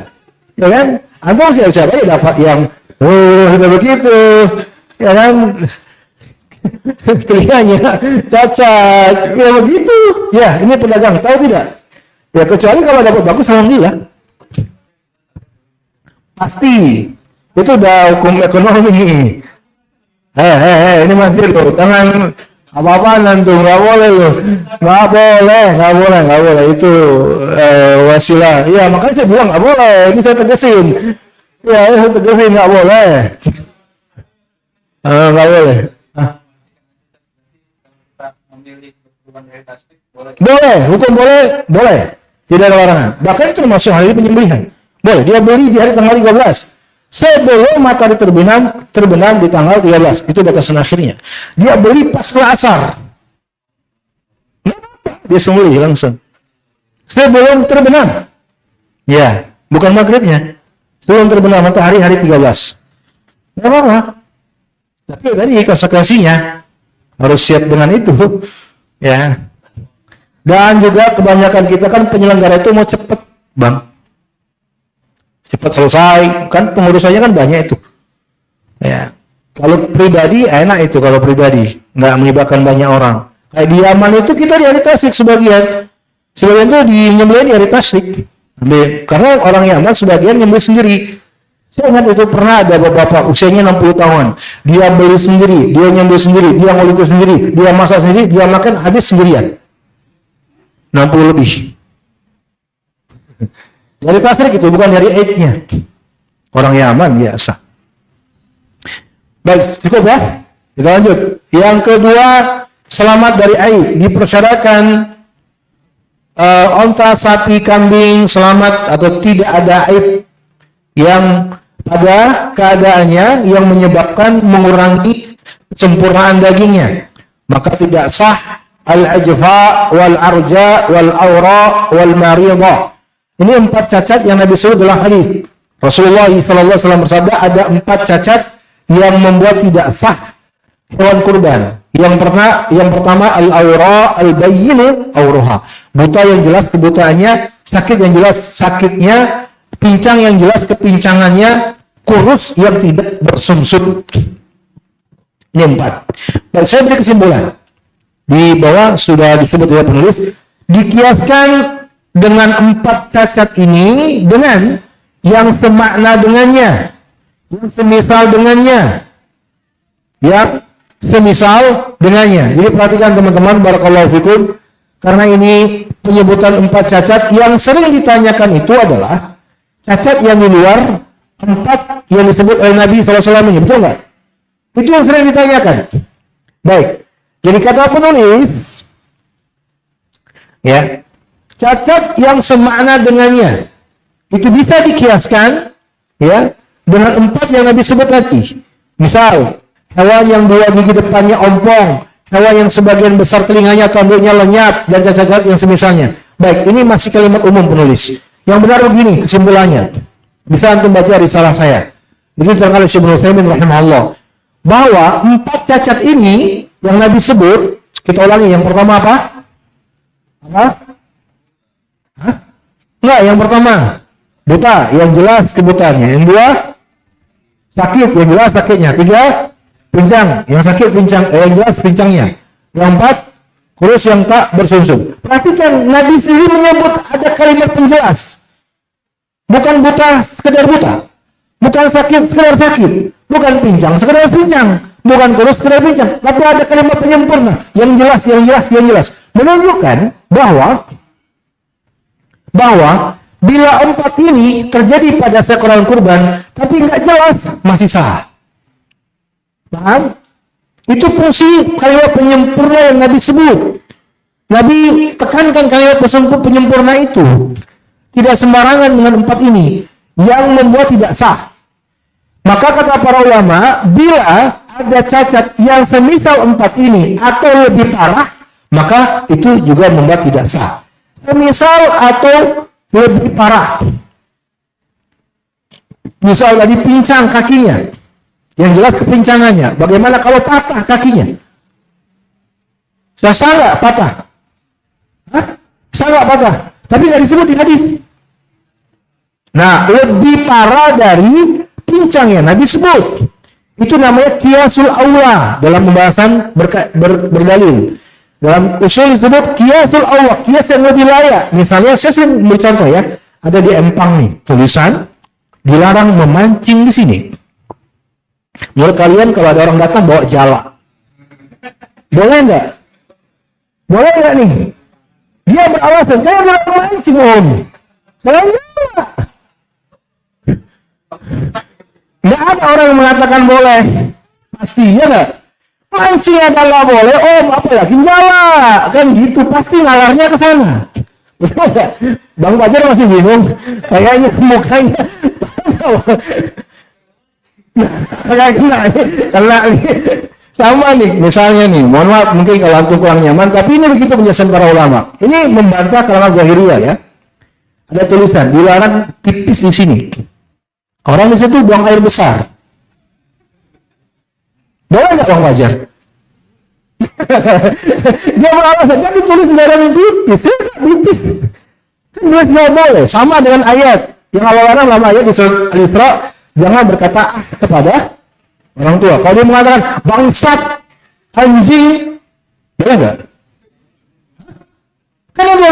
ya kan? Anda siapa ya dapat yang udah begitu, ya kan? Telinganya cacat, ya begitu. Ya, ini pedagang, tahu tidak? Ya kecuali kalau dapat bagus, alhamdulillah. Pasti itu udah hukum ekonomi. Ini masih loh, tangan apa-apaan nanti nggak boleh loh, nggak boleh itu wasilah. Ya makanya saya bilang nggak boleh. Ini saya tegasin, nggak boleh. Nggak boleh. Kita memilih berkurban dari tasbih, boleh. Boleh, hukum boleh. Tidak ada larangan. Bahkan itu termasuk hari penyembelihan. Boleh, dia beli di hari tanggal 13. Sebelum matahari terbenam di tanggal 13. Itu batasan akhirnya. Dia beli pas setelah asar. Dia sembelih langsung. Sebelum terbenam. Ya, bukan maghribnya. Sebelum terbenam matahari hari 13. Nggak apa-apa. Tapi tadi konsekuensinya harus siap dengan itu. Ya. Dan juga kebanyakan kita kan penyelenggara itu mau cepet, Bang. Cepat selesai, kan pengurusannya kan banyak itu. Ya. Kalau pribadi enak itu kalau pribadi, nggak menyebabkan banyak orang. Kayak di Yaman itu kita di hari Tasyrik sebagian itu nyembelih di hari Tasyrik. Karena orang Yaman sebagian nyembelih sendiri. Saya ingat itu pernah ada bapak usianya 60 tahun. Dia beli sendiri, dia nyembelih sendiri, dia ngulit sendiri, dia masak sendiri, dia makan habis sendirian. 60 lebih. Dari Tasyrik itu bukan dari Eidnya. Orang Yaman biasa. Baik, cukup ya. Kita lanjut. Yang kedua, selamat dari Aid. Dipersyaratkan onta, sapi, kambing selamat atau tidak ada aib yang pada keadaannya yang menyebabkan mengurangi kesempurnaan dagingnya. Maka tidak sah al-ajfa wal arja wal aura wal maridah. Ini 4 cacat yang Nabi sebut dalam hadis. Rasulullah SAW bersabda ada 4 cacat yang membuat tidak sah hewan kurban. Yang pertama al-aura al-bayyinu auruha. Buta yang jelas kebutaannya, sakit yang jelas sakitnya, pincang yang jelas kepincangannya, kurus yang tidak bersumsum. Ini 4. Baik, saya beri kesimpulan. Di bawah sudah disebut oleh penulis, dikiaskan dengan 4 cacat ini dengan yang semakna dengannya, yang semisal dengannya, Jadi perhatikan teman-teman, barakallahu fikum, karena ini penyebutan 4 cacat yang sering ditanyakan itu adalah cacat yang di luar 4 yang disebut oleh Nabi SAW ini, betul nggak? Itu yang sering ditanyakan. Baik, jadi kata penulis, ya, cacat yang semakna dengannya itu bisa dikiaskan ya dengan 4 yang Nabi sebut tadi. Misal, hewan yang 2 gigi depannya ompong, hewan yang sebagian besar telinganya tanduknya lenyap, dan cacat yang semisalnya. Baik, ini masih kalimat umum penulis. Yang benar begini kesimpulannya. Bisa antum baca risalah saya. Itu terkait Syekh Ibnu Utsaimin rahimahullah. Bahwa 4 cacat ini yang Nabi sebut, kita ulangi, yang pertama apa? Enggak, yang pertama buta, yang jelas kebutaannya. Yang 2 sakit, yang jelas sakitnya. 3 pincang, yang sakit pincang, yang jelas pincangnya. Yang 4 kurus yang tak bersumsum. Perhatikan, Nabi sendiri menyebut ada kalimat penjelas. Bukan buta sekedar buta, bukan sakit sekedar sakit, bukan pincang sekedar pincang, bukan kurus sekedar pincang, tapi ada kalimat penyempurna yang jelas, menunjukkan bahwa bila 4 ini terjadi pada seekor kurban, tapi nggak jelas, masih sah. Paham? Itu fungsi kalimat penyempurna yang Nabi sebut. Nabi tekankan kalimat penyempurna itu. Tidak sembarangan dengan 4 ini yang membuat tidak sah. Maka kata para ulama, bila ada cacat yang semisal 4 ini atau lebih parah, maka itu juga membuat tidak sah. Semisal atau lebih parah. Misal tadi pincang kakinya, yang jelas kepincangannya. Bagaimana kalau patah kakinya? Sah nggak patah? Sah nggak patah? Tapi nggak disebut di hadis. Nah, lebih parah dari pincangnya Nabi sebut. Itu namanya qiyasul aula dalam pembahasan berdalil. Dalam usul disebut qiyasul aula, qiyas yang lebih layak. Misalnya saya sering beri contoh ya, ada di Empang nih tulisan dilarang memancing di sini. Menurut kalian kalau ada orang datang bawa jala, boleh nggak? Boleh nggak nih? Dia beralasan, saya boleh memancing om. Saya enggak. Nggak ada orang yang mengatakan boleh. pasti ya nggak? Mancing aja nggak boleh, om apa yakin Jawa kan gitu, pasti nalarnya ke sana. Betul nggak? Bang Fajar masih bingung, kayaknya mukanya kena nih. Sama nih, misalnya nih, mohon maaf mungkin kalau antum kurang nyaman, tapi ini begitu penjelasan para ulama. Ini membantah kalangan Zahiriyah ya. Ada tulisan dilarang tipis di sini. Orang di situ buang air besar. Boleh nggak Bang Fajar? Dia beralasan, kan ditulis dilarang tipis, ya tipis. Kan jelas nggak boleh. Sama dengan ayat yang Allah dalam ayat di surat Al-Isra, jangan berkata kepada orang tua. Kalau dia mengatakan bangsat, anjing, boleh nggak? Kan ada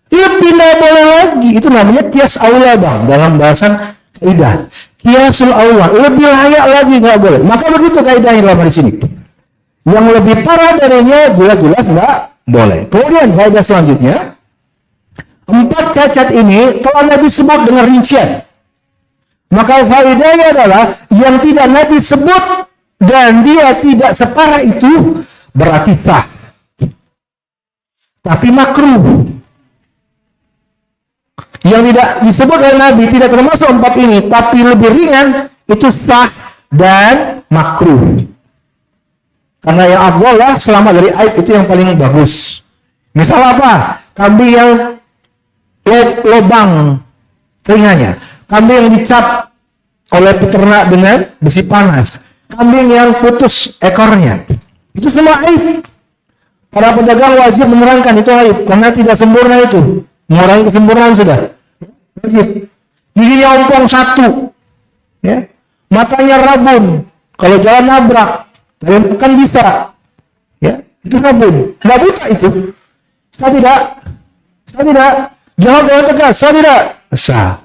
lebih nggak boleh lagi. Itu namanya kias aula bang dalam bahasan kaidah. Kiasul aula lebih layak lagi nggak boleh. Maka begitu kaidahnya dalam di sini. Yang lebih parah darinya jelas-jelas nggak boleh. Kemudian kaidah selanjutnya, 4 cacat ini telah Nabi sebut dengan rincian. Maka faedahnya adalah yang tidak Nabi sebut dan dia tidak separah itu berarti sah. Tapi makruh. Yang tidak disebut oleh Nabi tidak termasuk 4 ini, tapi lebih ringan itu sah dan makruh. Karena yang afdal lah selamat dari aib itu yang paling bagus. Misal apa? Kambing yang lubang telinganya, kambing yang dicap oleh peternak dengan besi panas, kambing yang putus ekornya, itu semua aib. Para pedagang wajib menerangkan itu aib karena tidak sempurna itu, mengurangi kesempurnaan sudah wajib. Giginya ompong 1, ya, matanya rabun, kalau jalan nabrak, kan bisa, ya, itu rabun, nggak buta itu. Saya tidak. Jawab dengan tegas, saya tidak. Sah.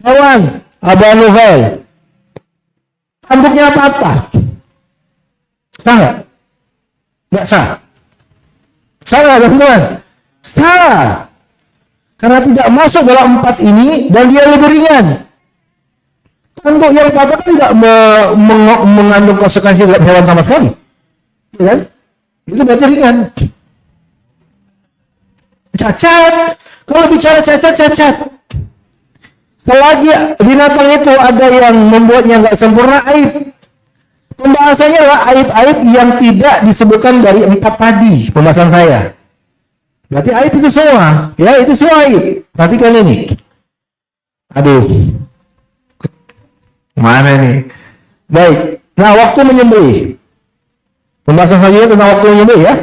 Hewan, Aba Nuhel, tanduknya patah. Sah nggak? Nggak sah. Sah nggak, teman-teman? Sah. Karena tidak masuk dalam 4 ini dan dia lebih ringan. Tanduk yang patah tidak mengandung konsekuensi dalam hewan sama sekali. Ya kan? Itu berarti ringan. Cacat, kalau bicara cacat. Selagi binatang itu ada yang membuatnya nggak sempurna, aib. Pembahasannya adalah aib-aib yang tidak disebutkan dari 4 tadi, pembahasan saya. Berarti aib itu semua, ya itu semua aib. Perhatikan ini. Aduh, mana nih? Baik, nah waktu menyembelih. Pembahasan selanjutnya tentang waktu menyembelih ya.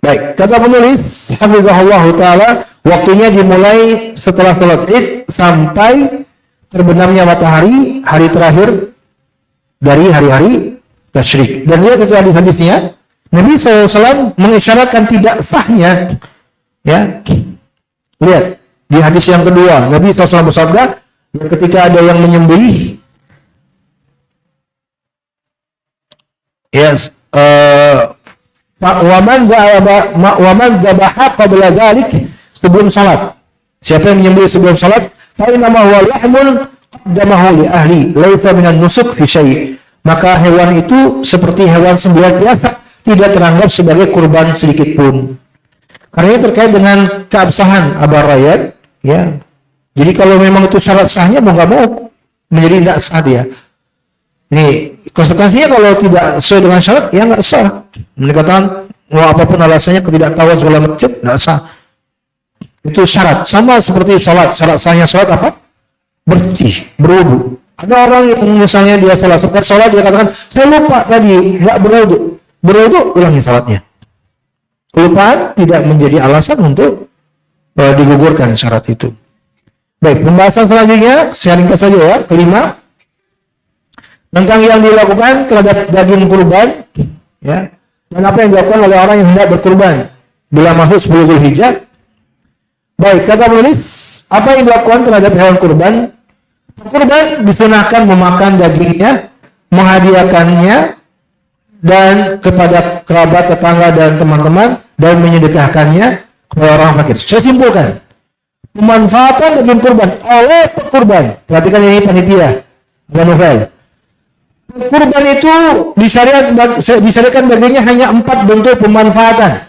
Baik, kata penulis, hafizahullah ta'ala, waktunya dimulai setelah salat Id sampai terbenamnya matahari hari terakhir dari hari-hari tasyrik. Dan lihat itu hadis-hadisnya, Nabi SAW mengisyaratkan tidak sahnya, ya. Lihat di hadis yang kedua, Nabi SAW bersabda, ketika ada yang menyembelih, yes, waman dzabaha qabla dzalik, sebelum salat. Siapa yang menyembelih sebelum salat, fa inna ma huwa lahmun qaddamahu li ahli laisa minan nusuk fi syai'. Maka hewan itu seperti hewan sembelihan biasa, tidak teranggap sebagai kurban sedikit pun. Karena ini terkait dengan keabsahan Abar Rayyad, ya. Jadi kalau memang itu syarat sahnya mau nggak mau menjadi tidak sah dia. Ini konsekuensinya kalau tidak sesuai dengan syarat, ya nggak sah. Mendekatan, apapun alasannya, ketidaktahuan segala macam, nggak sah. Itu syarat. Sama seperti sholat. Syarat sahnya sholat apa? Bersih, berwudu. Ada orang yang misalnya dia salah sholat, dia katakan, saya lupa tadi, nggak berwudu. Berwudu, ulangi sholatnya. Kelupaan tidak menjadi alasan untuk digugurkan syarat itu. Baik, pembahasan selanjutnya, saya ringkas saja ya, kelima. Tentang yang dilakukan terhadap daging kurban, ya, dan apa yang dilakukan oleh orang yang hendak berkurban bila masuk 10 Zulhijjah. Baik, kata penulis, apa yang dilakukan terhadap hewan kurban? Kurban disunahkan memakan dagingnya, menghadiahkannya, dan kepada kerabat, tetangga, dan teman-teman, dan menyedekahkannya kepada orang fakir. Saya simpulkan, pemanfaatan daging kurban oleh pekurban. Perhatikan ini panitia, Abang Novel. Kurban itu disyariatkan baginya hanya 4 bentuk pemanfaatan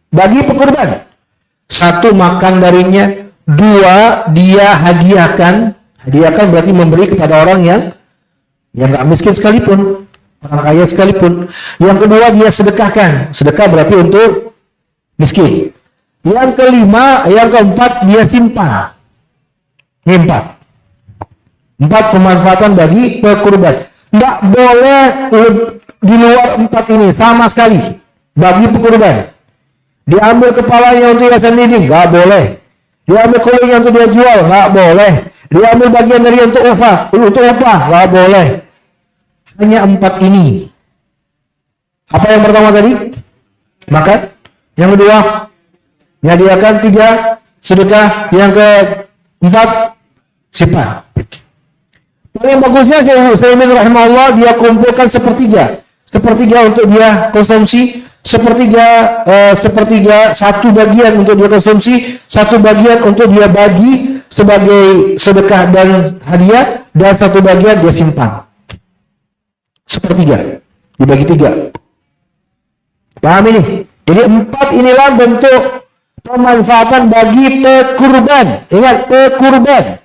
bagi pekurban. 1, makan darinya. 2, dia hadiahkan berarti memberi kepada orang yang nggak miskin sekalipun, orang kaya sekalipun. Yang kedua, dia sedekahkan. Sedekah berarti untuk miskin. Yang kelima, yang keempat, dia simpan. Ini 4 pemanfaatan bagi pekurban. Nggak boleh di luar 4 ini sama sekali bagi pekurban. Diambil kepalanya untuk hiasan dinding, nggak boleh. Diambil kulitnya untuk dia jual, nggak boleh. Diambil bagian dari untuk upah, nggak boleh. Hanya 4 ini. Apa yang pertama tadi? Makan. Yang kedua, menyediakan. 3, sedekah. Yang keempat, simpan. Paling bagusnya Syekh Utsaimin rahimahullah dia kumpulkan sepertiga untuk dia konsumsi, sepertiga 1 bagian untuk dia konsumsi, 1 bagian untuk dia bagi sebagai sedekah dan hadiah, dan 1 bagian dia simpan. Sepertiga dibagi 3. Paham ini? Jadi 4 inilah bentuk pemanfaatan bagi pekurban. Ingat, pekurban.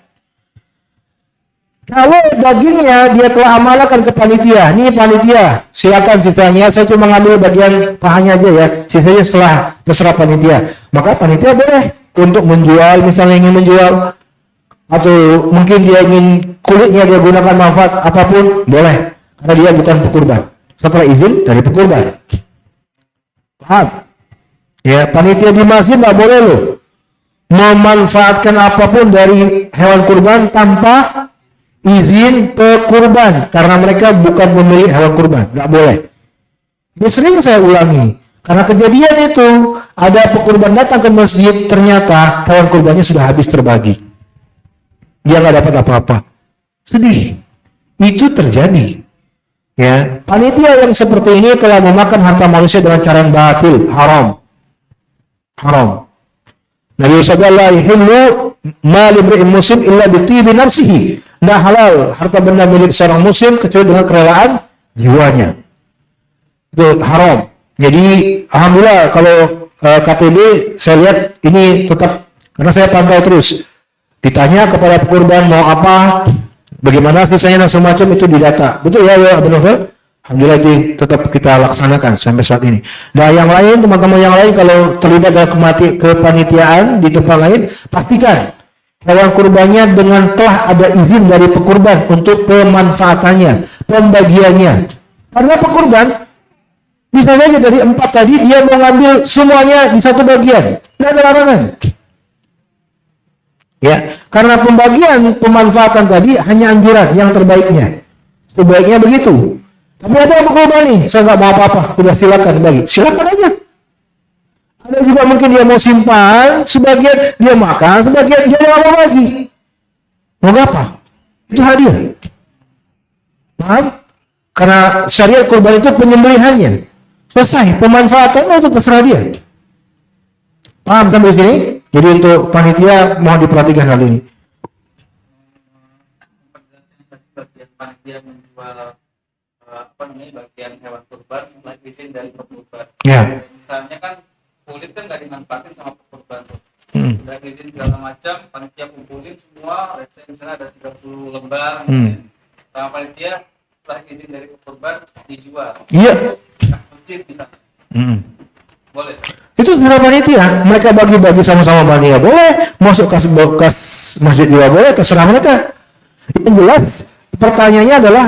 Kalau dagingnya dia telah amalkan ke panitia, ini panitia, silakan sisanya, saya cuma ngambil bagian pahanya aja ya, sisanya setelah terserah panitia. Maka panitia boleh untuk menjual, misalnya ingin menjual, atau mungkin dia ingin kulitnya dia gunakan manfaat apapun, boleh, karena dia bukan pekurban. Setelah izin dari pekurban. Paham? Ya, panitia di masjid nggak boleh loh memanfaatkan apapun dari hewan kurban tanpa izin pekurban, karena mereka bukan pemilik hewan kurban, nggak boleh. Ini sering saya ulangi, karena kejadian itu ada pekurban datang ke masjid, ternyata hewan kurbannya sudah habis terbagi, dia nggak dapat apa-apa, sedih. Itu terjadi. Ya, panitia yang seperti ini telah memakan harta manusia dengan cara yang batil, haram. Nabi sallallahu alaihi wasallam, "Ma limri'in muslim illa bi tibi nafsihi." Nah, halal harta benda milik seorang muslim kecuali dengan kerelaan jiwanya. Itu haram. Jadi alhamdulillah kalau KTB saya lihat ini tetap, karena saya pantau terus. Ditanya kepada pekurban mau apa, bagaimana sisanya dan semacam itu didata. Betul ya, Abang Novel? Alhamdulillah itu tetap kita laksanakan sampai saat ini. Nah, yang lain, teman-teman yang lain kalau terlibat dalam kepanitiaan di tempat lain, pastikan hewan kurbannya dengan telah ada izin dari pekurban untuk pemanfaatannya, pembagiannya. Karena pekurban bisa saja dari 4 tadi dia mau ngambil semuanya di 1 bagian, tidak ada larangan. Ya, karena pembagian pemanfaatan tadi hanya anjuran yang terbaiknya. Sebaiknya begitu. Tapi ada yang pekurban nih, saya nggak mau apa-apa, sudah silakan bagi, silakan aja. Ada juga mungkin dia mau simpan, sebagian dia makan, sebagian dia mau bagi. Mau apa? Itu hadiah. Paham? Karena syariat kurban itu penyembelihannya. Selesai, pemanfaatannya itu terserah dia. Paham sampai sini? Jadi untuk panitia mohon diperhatikan hal ini. Bagian panitia menjual bagian hewan kurban setelah izin dari pekurban. Ya. Misalnya kan kulit kan nggak dimanfaatin sama pekurban tuh. Udah izin segala macam, panitia kumpulin semua, misalnya ada 30 lembar, sama panitia setelah izin dari pekurban dijual. Iya. Kas masjid misalnya. Boleh. Itu sebenarnya panitia, mereka bagi-bagi sama-sama panitia boleh, masuk kas masjid juga boleh, terserah mereka. Yang jelas pertanyaannya adalah,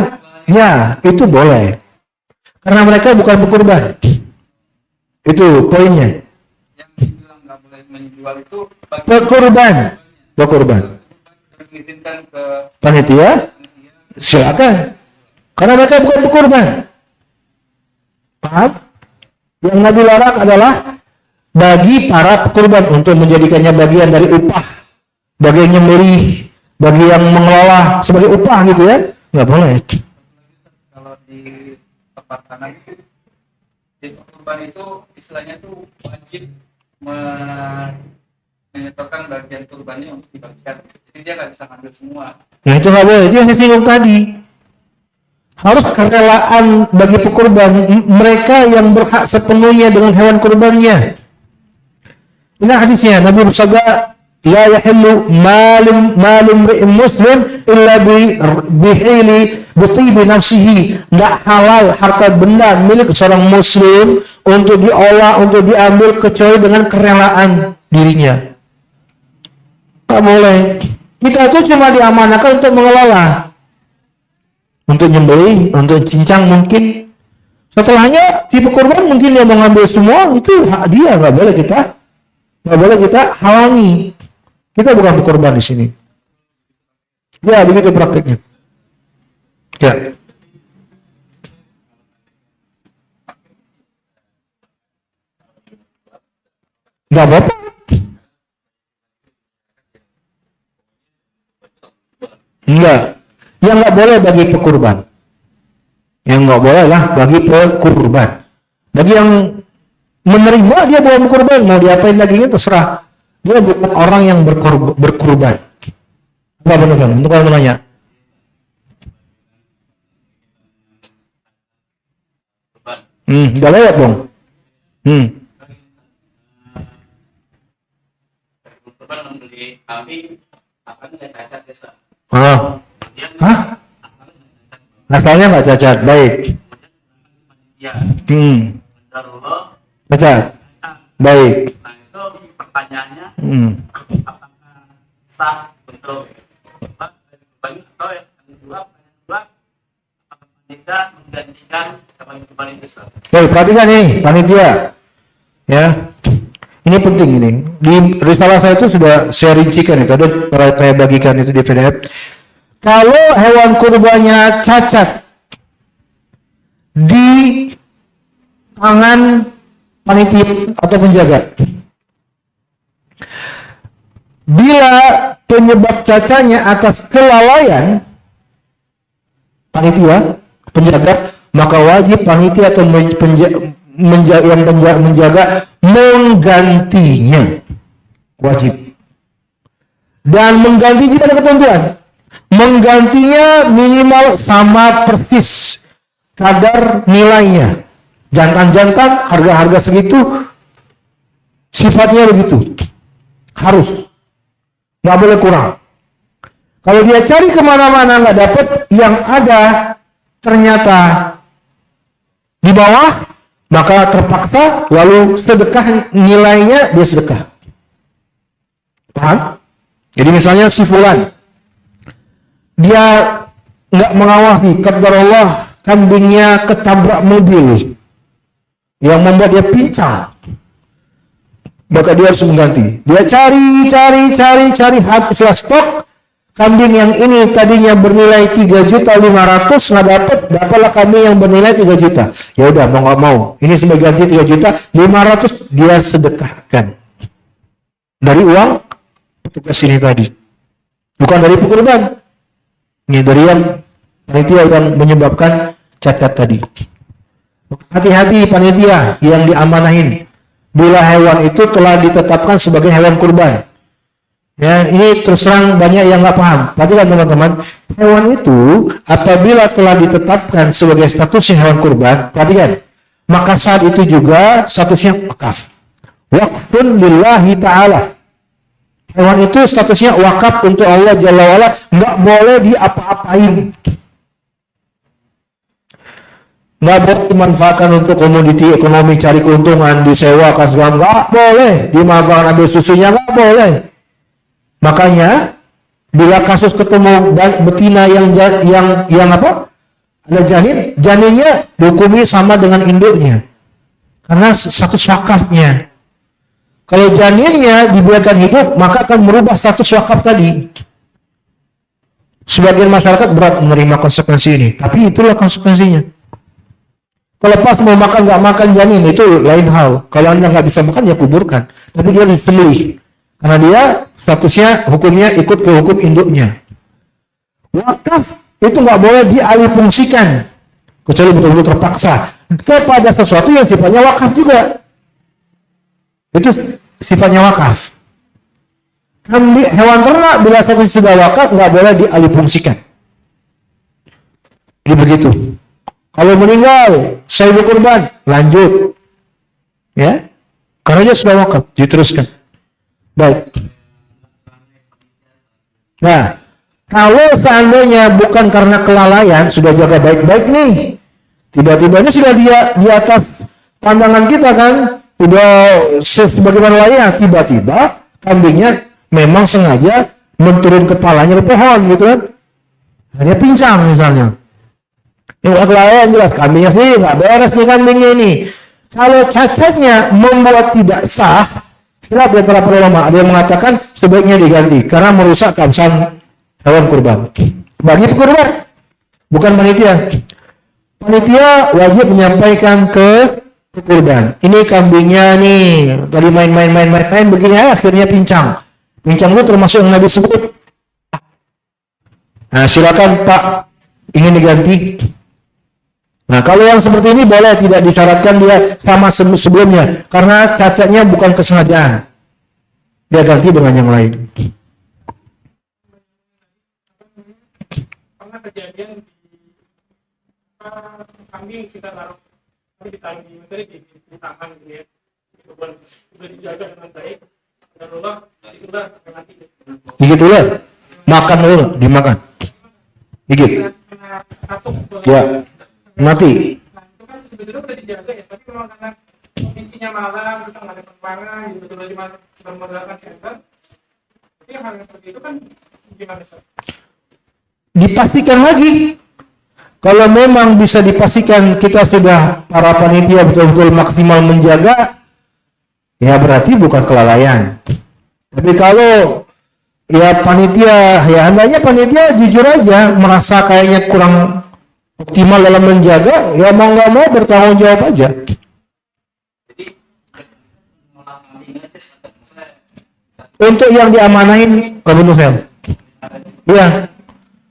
ya itu boleh, karena mereka bukan pekurban. Itu poinnya. Yang dibilang nggak boleh menjual itu Pekurban. Diizinkan ke Panitia, silakan, karena mereka bukan pekurban. Paham? Yang Nabi larang adalah bagi para pekurban untuk menjadikannya bagian dari upah, bagi yang nyembelih, bagi yang mengelola sebagai upah gitu ya, nggak boleh. kalau di tempat tanah itu di pekurban itu istilahnya tuh wajib menyetorkan bagian kurbannya untuk dibagikan. Jadi dia nggak bisa ngambil semua. Nah itu nggak boleh, itu yang saya singgung tadi. Harus kerelaan bagi pekurban, mereka yang berhak sepenuhnya dengan hewan kurbannya. Ini hadisnya, Nabi bersabda, la yahillu malum ri'in muslim illa bihili butibi nafsihi. Tidak halal harta benda milik seorang muslim untuk diolah, untuk diambil kecuali dengan kerelaan dirinya. Tidak boleh. Kita itu cuma diamanahkan untuk mengelola, untuk nyembelih, untuk cincang mungkin. Setelahnya si pekurban mungkin dia mengambil semua, itu hak dia, nggak boleh kita halangi. Kita bukan pekurban di sini. Ya begitu praktiknya. Ya. Nggak apa-apa. Enggak. Yang nggak boleh bagi pekurban. Yang nggak boleh lah bagi pekurban. Bagi yang menerima, dia bukan kurban, mau diapain dagingnya terserah. Dia bukan orang yang berkurban. Apa benar? Untuk kalau menanya. Nggak layak dong. Kurban membeli kambing asalnya dari cacat desa. Hah? Asalnya nggak cacat, baik. Ya. Darullah. Cacat, baik. Nah itu pertanyaannya, apakah sah untuk kurban atau yang kedua, apakah panitia menggantikan kurban itu sah? Baik, perhatikan ini, panitia. Ya, ini penting ini. Di risalah saya itu sudah saya rincikan itu, ada saya bagikan itu di PDF. Kalau hewan kurbannya cacat di tangan panitia atau penjaga, bila penyebab cacatnya atas kelalaian panitia penjaga, maka wajib panitia atau menjaga menggantinya, wajib. Dan mengganti juga ada ketentuan. Menggantinya minimal sama persis kadar nilainya. Jantan-jantan harga-harga segitu, sifatnya begitu. Harus. Nggak boleh kurang. Kalau dia cari kemana-mana nggak dapat, yang ada ternyata di bawah, maka terpaksa lalu sedekah nilainya dia sedekah. Paham? Jadi misalnya si fulan, dia nggak mengawasi, qadarullah kambingnya ketabrak mobil yang membuat dia pincang, maka dia harus mengganti. Dia cari habislah stok. Kambing yang ini tadinya bernilai 3.500.000 nggak dapatlah kambing yang bernilai 3 juta. Ya udah, mau nggak mau, ini sebagai ganti 3.500.000 dia sedekahkan dari uang petugas ini tadi, bukan dari pekurban. Ini dari yang panitia yang menyebabkan cacat tadi. Hati-hati panitia yang diamanahin bila hewan itu telah ditetapkan sebagai hewan kurban. Ya, ini terus terang banyak yang nggak paham. Perhatikan teman-teman, hewan itu apabila telah ditetapkan sebagai statusnya hewan kurban, perhatikan, maka saat itu juga statusnya wakaf. Waqfun lillahi ta'ala. Hewan itu statusnya wakaf untuk Allah Jalla wa'ala, nggak boleh diapa-apain. Nggak boleh dimanfaatkan untuk komoditi ekonomi, cari keuntungan, disewa, kasih, nggak boleh. Dimanfaatkan ambil susunya, nggak boleh. Makanya bila kasus ketemu betina yang apa? Ada janinnya dihukumi sama dengan induknya. Karena status wakafnya. Kalau janinnya dibiarkan hidup, maka akan merubah status wakaf tadi. Sebagian masyarakat berat menerima konsekuensi ini, tapi itulah konsekuensinya. Kalau pas mau makan nggak makan janin itu lain hal. Kalau Anda nggak bisa makan ya kuburkan, tapi dia disembelih. Karena dia statusnya, hukumnya ikut ke hukum induknya. Wakaf itu nggak boleh dialihfungsikan, kecuali betul-betul terpaksa kepada sesuatu yang sifatnya wakaf juga. Itu sifatnya wakaf. Hewan ternak bila satu sudah wakaf nggak boleh dialihfungsikan. Jadi begitu. Kalau meninggal, saya berkorban, lanjut. Ya, karena dia sudah wakaf, diteruskan. Baik. Nah, kalau seandainya bukan karena kelalaian, sudah jaga baik-baik nih, tiba-tiba ini sudah di atas pandangan kita kan, udah sebagaimana layak, tiba-tiba kambingnya memang sengaja menturun kepalanya ke pohon gitu kan, dia pincang misalnya. Ini udah kelalaian jelas, kambingnya sih nggak beres nih kambingnya ini. Kalau cacatnya membuat tidak sah, khilaf di antara para ulama, ada yang mengatakan sebaiknya diganti karena merusak keabsahan hewan kurban. Bagi pekurban, bukan panitia. Panitia wajib menyampaikan ke pekurban. Ini kambingnya nih, tadi main begini akhirnya pincang. Pincang itu termasuk yang Nabi sebut. Nah, silakan Pak, ingin diganti. Nah, kalau yang seperti ini boleh, tidak disyaratkan dia sama sebelumnya karena cacatnya bukan kesengajaan. Dia ganti dengan yang lain. Pernah kejadian di kambing kita taruh di tangan gitu ya, udah dijaga dengan baik, dan ular sampai mati. Gigit ular, makan ular, dimakan, gigit, ya, mati. Nah, itu kan sebetulnya udah dijaga ya, tapi memang karena kondisinya malam, kita nggak ada penerbangan, betul-betul cuma menggunakan senter. Tapi yang hal yang seperti itu kan gimana sih? Dipastikan lagi. Kalau memang bisa dipastikan kita sudah para panitia betul-betul maksimal menjaga, ya berarti bukan kelalaian. Tapi kalau ya panitia, ya hendaknya panitia jujur aja merasa kayaknya kurang optimal dalam menjaga, ya mau nggak mau bertanggung jawab aja. Untuk yang diamanahin Abu Nufel, ya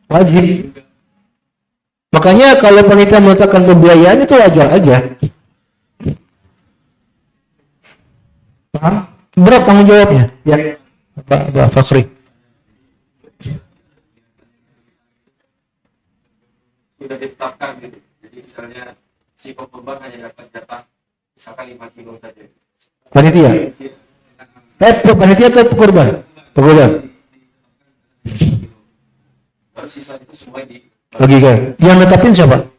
wajib. Makanya kalau panitia meletakkan pembiayaan itu wajar aja. Paham? Berat tanggung jawabnya. Ya, Pak Fakri. Sudah ditetapkan gitu. Jadi misalnya si pekurban hanya dapat jatah misalkan 5 kilo saja. Panitia. Panitia atau pekurban? Pekurban. Baru sisa itu semua di Lagi kan? Yang netapin siapa?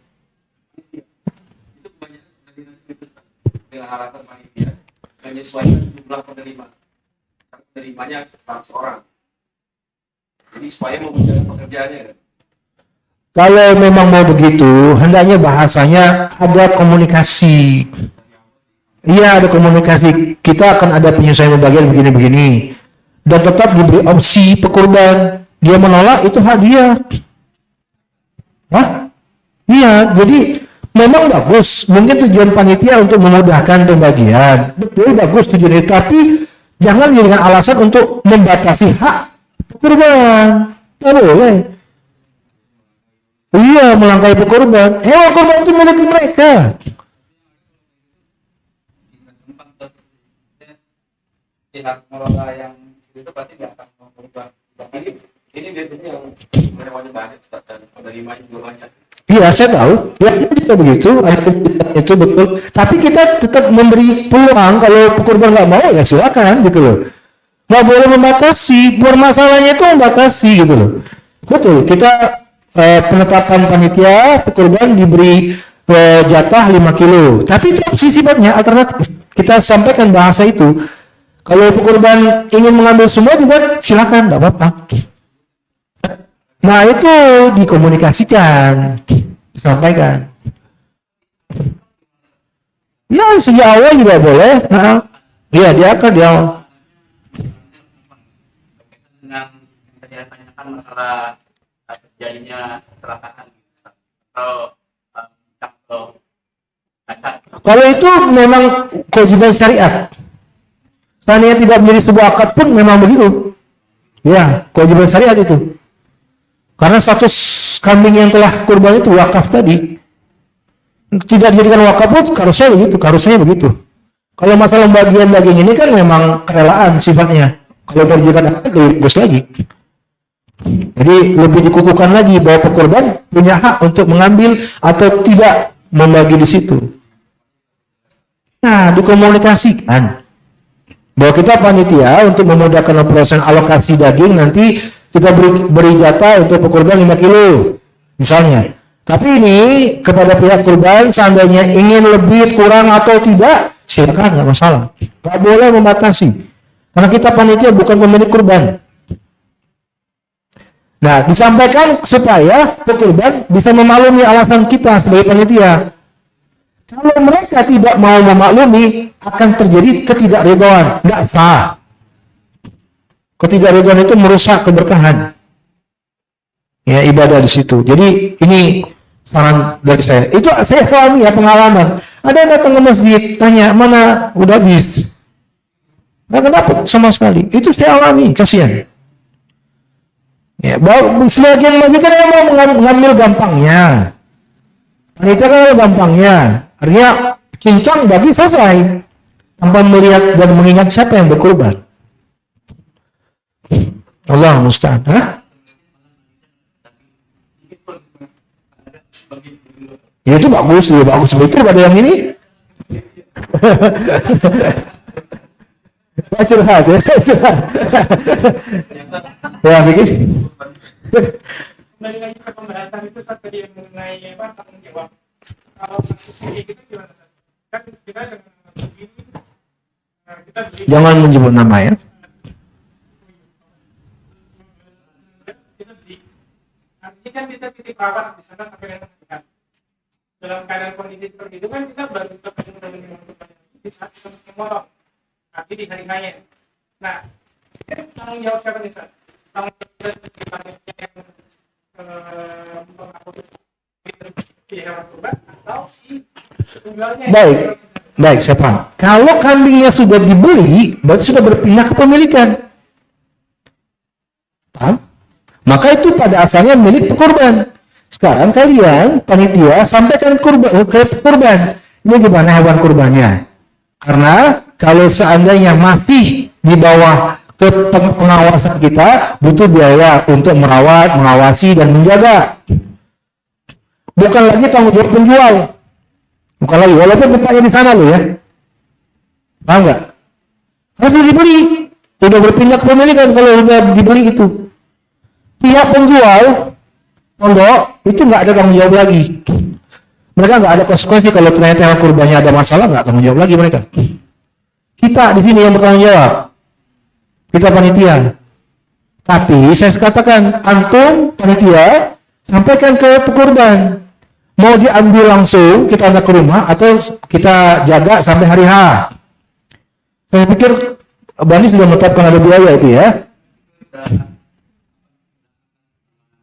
itu banyak dengan alasan panitia menyesuaikan jumlah penerima. Penerimanya seorang. Jadi supaya memudahkan pekerjaannya kan. Kalau memang mau begitu, hendaknya bahasanya ada komunikasi. Iya, ada komunikasi. Kita akan ada penyesuaian pembagian begini-begini. Dan tetap diberi opsi pekurban. Dia menolak, itu hak dia. Hah? Iya, jadi memang bagus. Mungkin tujuan panitia untuk memudahkan pembagian. Betul, bagus tujuan itu. Tapi jangan dijadikan alasan untuk membatasi hak pekurban. Tidak boleh. Iya, melangkahi pekurban. Hewan kurban itu milik mereka. Pihak mengelola yang itu pasti nggak akan mengubah. Ini biasanya yang hewannya banyak dan penerimanya juga banyak. Iya, saya tahu. Ya, itu begitu. Itu betul. Tapi kita tetap memberi peluang. Kalau pekurban nggak mau, ya silakan gitu loh. Nggak boleh membatasi. Masalahnya itu membatasi gitu loh. Betul. Kita penetapan panitia pekurban diberi jatah 5 kilo. Tapi itu opsi sifatnya alternatif. Kita sampaikan bahasa itu. Kalau pekurban ingin mengambil semua juga silakan, nggak apa-apa. Nah itu dikomunikasikan, disampaikan. Ya sejak awal juga boleh. Nah, iya dia akan dia. Dengan tadi tanyakan masalah terjadinya kecelakaan atau cacat. Kalau itu memang kewajiban syariat. Seandainya tidak menjadi sebuah akad pun memang begitu. Ya, kewajiban syariat itu. Karena status kambing yang telah kurban itu wakaf tadi. Tidak dijadikan wakaf pun harusnya begitu, harusnya begitu. Kalau masalah bagian daging ini kan memang kerelaan sifatnya. Kalau mengerjakan akad lebih bagus lagi. Jadi lebih dikukuhkan lagi bahwa pekorban punya hak untuk mengambil atau tidak membagi di situ. Nah, dikomunikasikan bahwa kita panitia untuk memudahkan operasi alokasi daging, nanti kita beri jatah untuk pekorban 5 kilo misalnya. Tapi ini kepada pihak kurban seandainya ingin lebih, kurang atau tidak, silakan, nggak masalah. Nggak boleh membatasi. Karena kita panitia bukan pemilik kurban. Nah, disampaikan supaya pekurban bisa memaklumi alasan kita sebagai panitia. Kalau mereka tidak mau memaklumi, akan terjadi ketidakridhaan. Nggak sah. Ketidakridhaan itu merusak keberkahan. Ya, ibadah di situ. Jadi ini saran dari saya. Itu saya alami ya, pengalaman. Ada yang datang ke masjid, tanya, mana udah habis. Nggak dapat sama sekali. Itu saya alami, kasihan. Ya, sebagian lagi kan yang mau mengambil gampangnya. Panitia kan gampangnya. Artinya cincang bagi selesai. Tanpa melihat dan mengingat siapa yang berkorban. Allah musta'an. Hah? Ya itu bagus, ya bagus betul pada yang ini. Saya curhat, ya saya curhat. Ya, Vicky. Kembali lagi ke pembahasan itu tadi yang mengenai tanggung jawab. Kalau kasus ini gitu gimana? Kan kita dengan begini, kita beli. Jangan menyebut nama ya. Kita beli. Artinya kan kita titip rawat di sana sampai dengan sekian. Dalam keadaan kondisi seperti itu kan kita baru ketemu dengan di saat semua tapi di hari raya. Nah, tanggung jawab siapa nih, Sir? Tanggung jawab dari panitia yang hewan kurban atau si penjualnya? Baik, saya paham. Kalau kambingnya sudah dibeli, berarti sudah berpindah kepemilikan. Paham? Maka itu pada asalnya milik pekorban. Sekarang kalian, panitia, sampaikan ke pekorban. Ini gimana hewan kurbannya? Karena kalau seandainya masih di bawah pengawasan kita, butuh biaya untuk merawat, mengawasi, dan menjaga. Bukan lagi tanggung jawab penjual. Bukan lagi, walaupun tempatnya di sana loh ya. Paham nggak? Harus dibeli. Udah berpindah kepemilikan kalau udah dibeli itu. Pihak penjual, pondok, itu nggak ada tanggung jawab lagi. Mereka nggak ada konsekuensi kalau ternyata kurbannya ada masalah, nggak tanggung jawab lagi mereka. Kita di sini yang bertanggung jawab. Kita panitia. Tapi saya katakan, antum panitia sampaikan ke pekorban. Mau diambil langsung kita antar ke rumah atau kita jaga sampai hari H. Saya pikir Bani sudah menetapkan ada biaya itu ya.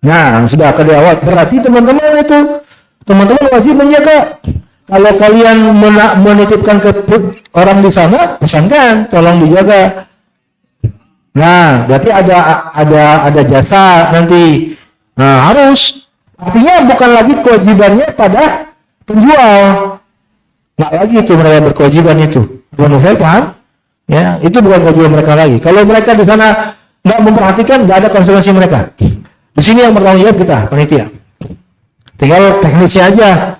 Nah, sudah ke awal. Berarti teman-teman wajib menjaga. Kalau kalian menitipkan ke orang di sana, pesankan, tolong dijaga. Nah, berarti ada jasa nanti. Nah, harus. Artinya bukan lagi kewajibannya pada penjual. Nggak lagi itu mereka berkewajiban itu. Saya paham? Ya, itu bukan kewajiban mereka lagi. Kalau mereka di sana nggak memperhatikan, nggak ada konsekuensi mereka. Di sini yang bertanggung jawab kita, panitia. Tinggal teknisnya aja.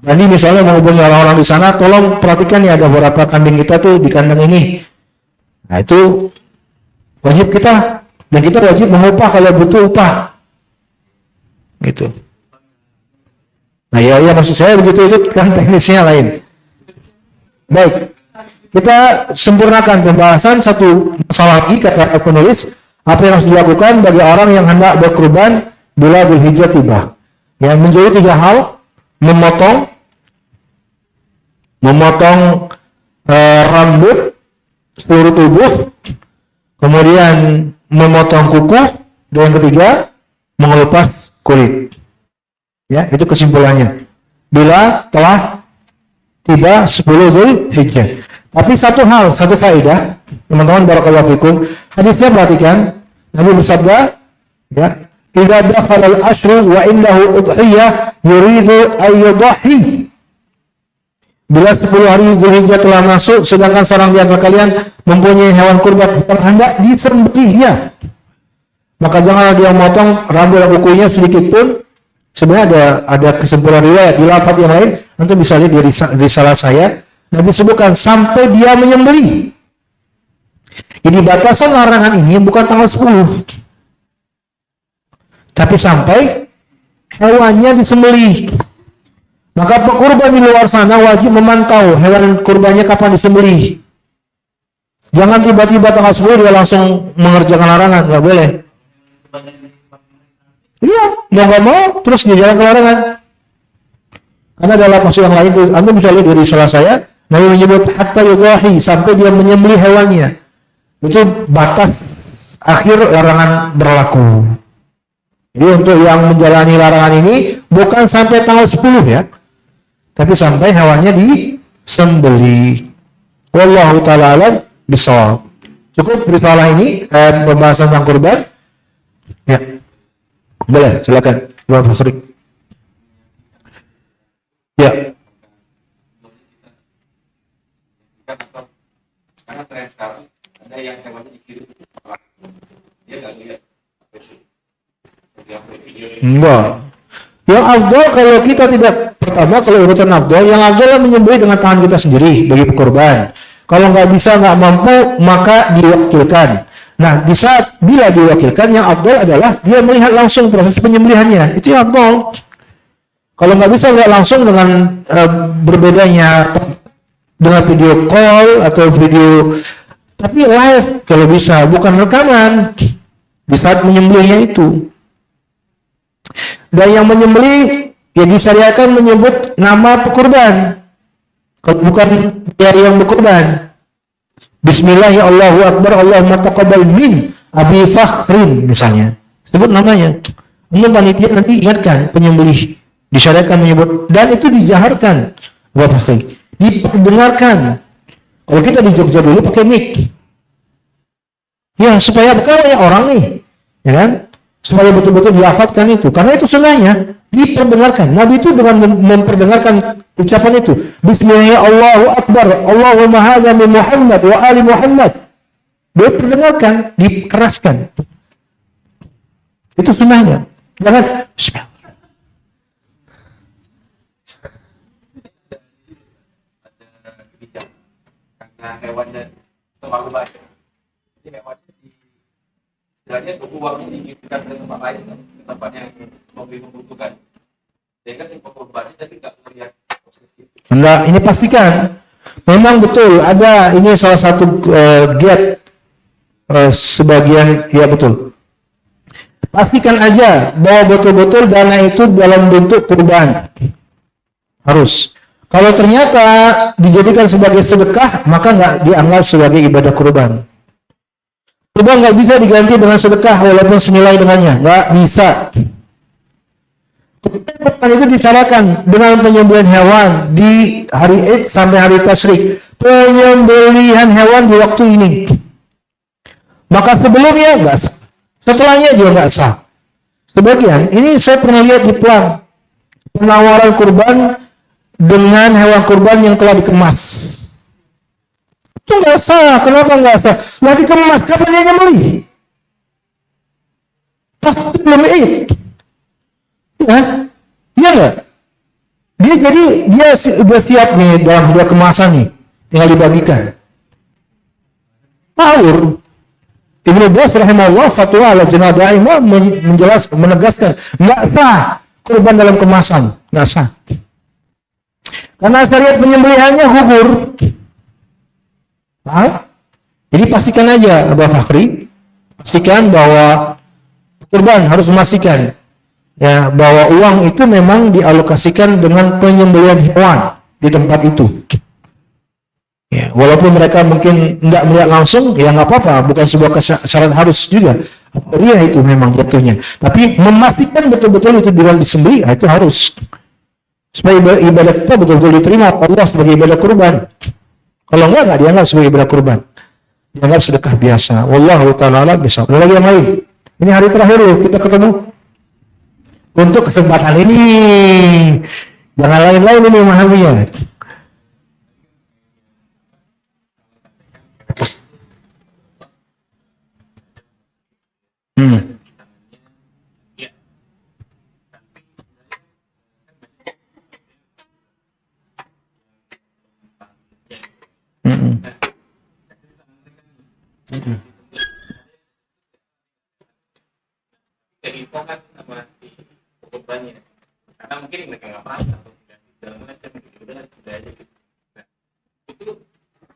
Nanti misalnya menghubungi orang-orang di sana, tolong perhatikan ya ada beberapa kambing kita tuh di kandang ini. Nah itu wajib kita, dan kita wajib mengupah kalau butuh upah. Gitu. Nah ya maksud saya begitu, itu kan teknisnya lain. Baik, kita sempurnakan pembahasan satu masalah lagi, kata penulis, apa yang harus dilakukan bagi orang yang hendak berkurban bila Dzulhijjah tiba. Yang menjadi 3 hal: memotong rambut seluruh tubuh, kemudian memotong kuku, dan yang ketiga mengelupas kulit. Ya, itu kesimpulannya. Bila telah tiba 10 Dzulhijjah. Tapi satu faedah, teman-teman barakallahu fikum, hadisnya perhatikan, Nabi bersabda, ya, idza dakhala al-ashru wa indahu udhiyah yuridu ay yudhi. Bila 10 hari Dzulhijjah telah masuk, sedangkan seorang di antara kalian mempunyai hewan kurban yang hendak disembelihnya, maka janganlah dia memotong rambut dan kukunya sedikit pun. Sebenarnya ada kesimpulan riwayat di lafaz yang lain, nanti bisa lihat di salah saya, Nabi sebutkan sampai dia menyembelih. Jadi batasan larangan ini bukan tanggal 10, tapi sampai hewannya disembelih. Maka pekurban di luar sana wajib memantau hewan kurbannya kapan disembelih. Jangan tiba-tiba tanggal 10 dia langsung mengerjakan larangan, nggak boleh. Iya, mau nggak mau terus dia jalan ke larangan. Karena dalam maksud yang lain itu, Anda bisa lihat dari salah saya, Nabi menyebut hatta yudahi, sampai dia menyembelih hewannya. Itu batas akhir larangan berlaku. Jadi untuk yang menjalani larangan ini bukan sampai tanggal 10 ya, tapi sampai hewannya disembelih. Wallahu ta'ala alam bisawab. Cukup risalah ini pembahasan tentang kurban. Ya, boleh silakan Bapak Fakhri. Ya. Karena tren sekarang ada yang hewannya dikirim, dia nggak lihat Enggak. Yang afdal kalau kita tidak, pertama kalau urutan afdal, yang afdal menyembelih dengan tangan kita sendiri bagi pekurban. Kalau nggak bisa, nggak mampu, maka diwakilkan. Nah, di saat bila diwakilkan, yang afdal adalah dia melihat langsung proses penyembelihannya. Itu yang afdal. Kalau nggak bisa, nggak langsung dengan berbedanya dengan video call atau video, tapi live kalau bisa, bukan rekaman di saat menyembelihnya itu. Dan yang menyembelih ya disyariatkan menyebut nama pekurban. Kalau bukan dia yang berkurban, Bismillah ya Allahu Akbar, Allahumma taqabbal min Abi Fakhrin misalnya, sebut namanya. Untuk panitia nanti ingatkan penyembelih, disyariatkan menyebut, dan itu dijaharkan, Bapak Fakhri, diperdengarkan. Kalau kita di Jogja dulu pakai mic, ya supaya banyak orang nih, ya kan? Supaya betul-betul dihafalkan itu, karena itu sunnahnya diperdengarkan. Nabi itu dengan memperdengarkan ucapan itu, Bismillah Allahu Akbar, Allahumma hadza min Muhammad wa ali Muhammad, diperdengarkan, dikeraskan. Itu sunnahnya. Jangan karena hewannya terlalu banyak, jadi hewannya istilahnya uangnya dikirimkan ke tempat lain, ke tempat yang lebih membutuhkan, sehingga si pekurbannya jadi nggak melihat proses itu. Enggak, ini pastikan memang betul ada ini salah satu gate sebagian, ya betul. Pastikan aja bahwa betul-betul dana itu dalam bentuk kurban. Harus. Kalau ternyata dijadikan sebagai sedekah, maka nggak dianggap sebagai ibadah kurban. Kurban nggak bisa diganti dengan sedekah walaupun senilai dengannya, nggak bisa. Kurban itu disyaratkan dengan penyembelihan hewan di hari Id sampai hari Tasyrik. Penyembelihan hewan di waktu ini. Maka sebelumnya nggak sah. Setelahnya juga nggak sah. Sebagian, ini saya pernah lihat di Plang, penawaran kurban dengan hewan kurban yang telah dikemas. Itu nggak sah. Kenapa nggak sah? Yang dikemas, kapan dia nyembelih? Pasti belum Id. Ya, iya nggak? Dia sudah siap nih dalam dua kemasan nih, tinggal dibagikan. Taur. Ibnu Bas rahimahullah fatwa ala Jannah Daimah menegaskan nggak sah kurban dalam kemasan, nggak sah. Karena syariat penyembelihannya gugur. Nah, jadi pastikan aja Abah Fakhri, pastikan bahwa kurban harus memastikan ya bahwa uang itu memang dialokasikan dengan penyembelihan hewan di tempat itu. Ya, walaupun mereka mungkin nggak melihat langsung, ya nggak apa-apa, bukan sebuah syarat harus juga. Dia itu memang jatuhnya. Tapi memastikan betul-betul itu bila disembelih, itu harus. Supaya ibadah kita betul-betul diterima Allah sebagai ibadah kurban. Kalau nggak dianggap sebagai ibadah kurban. Dianggap sedekah biasa. Wallahu ta'ala bisa. Ada lagi yang lain. Ini hari terakhir loh kita ketemu. Untuk kesempatan ini. Jangan lain-lain ini memahaminya.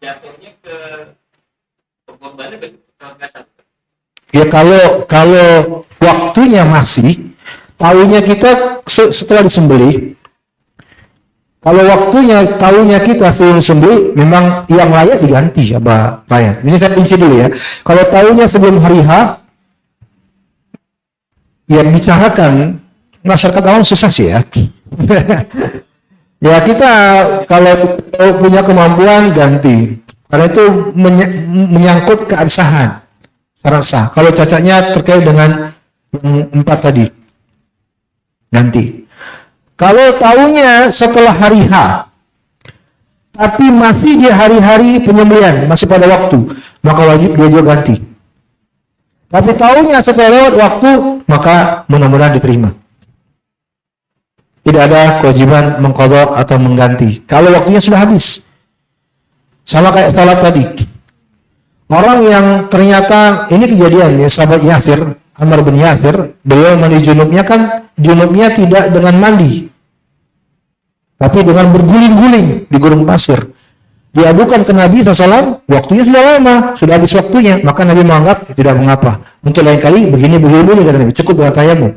jatuhnya ke korbannya nggak satu. Ya kalau waktunya masih, tahunya kita setelah disembelih. Kalau waktunya tahunya kita sebelum disembelih, memang yang layak diganti apa rakyat. Ini saya kunci dulu ya. Kalau tahunya sebelum hari H, ya bicarakan masyarakat awam susah sih ya. Ya kita kalau punya kemampuan ganti. Karena itu menyangkut keabsahan. Syarat sah. Kalau cacatnya terkait dengan yang 4 tadi, ganti. Kalau tahunya setelah hari H, tapi masih di hari-hari penyembelihan, masih pada waktu, maka wajib dia juga ganti. Tapi tahunya setelah lewat waktu, maka mudah-mudahan diterima. Tidak ada kewajiban mengqadha atau mengganti. Kalau waktunya sudah habis. Sama kayak salat tadi. Orang yang ternyata, ini kejadian ya, sahabat Yasir, Ammar bin Yasir, beliau mandi junubnya tidak dengan mandi, tapi dengan berguling-guling di gurun pasir. Diadukan ke Nabi SAW, waktunya sudah lama, sudah habis waktunya, maka Nabi menganggap tidak mengapa. Untuk lain kali begini kata Nabi, cukup dengan tayamum.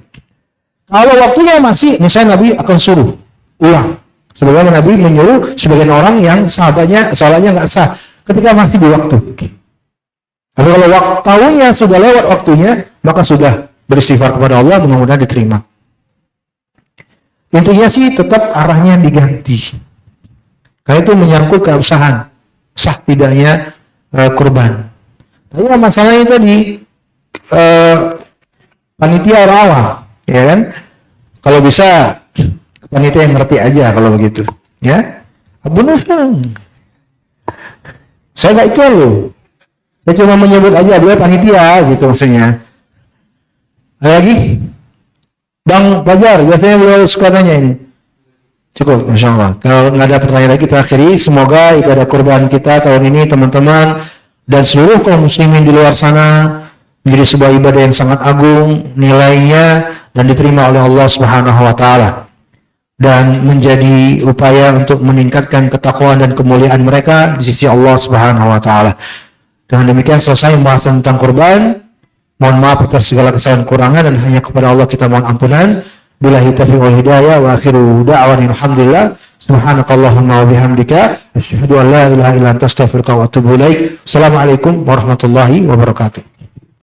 Kalau waktunya masih, misalnya Nabi akan suruh ulang. Sebagaimana Nabi menyuruh sebagian orang yang salatnya nggak sah ketika masih di waktu. Tapi kalau tahunya sudah lewat waktunya, maka sudah beristighfar kepada Allah, mudah-mudahan diterima. Intinya sih tetap arahnya diganti. Karena itu menyangkut keabsahan, sah tidaknya kurban. Tapi masalahnya tadi panitia orang awam, ya kan? Kalau bisa panitia yang ngerti aja kalau begitu, ya. Abu Nufang, saya nggak ikut loh. Saya cuma menyebut aja dia panitia gitu maksudnya. Ada lagi? Bang Fajar, biasanya beliau suka tanya ini. Cukup, Masya Allah. Kalau nggak ada pertanyaan lagi, kita akhiri. Semoga ibadah kurban kita tahun ini teman-teman dan seluruh kaum muslimin di luar sana menjadi sebuah ibadah yang sangat agung nilainya dan diterima oleh Allah Subhanahu wa taala. Dan menjadi upaya untuk meningkatkan ketakwaan dan kemuliaan mereka di sisi Allah Subhanahu wa taala. Dengan demikian selesai pembahasan tentang kurban. Mohon maaf atas segala kesalahan kurangan dan hanya kepada Allah kita mohon ampunan. Billahi taufiq wal hidayah wa akhiru da'wana alhamdulillah. Subhanakallahumma wa bihamdika asyhadu an la ilaha illa anta astaghfiruka wa atubu ilaik. Assalamualaikum warahmatullahi wabarakatuh.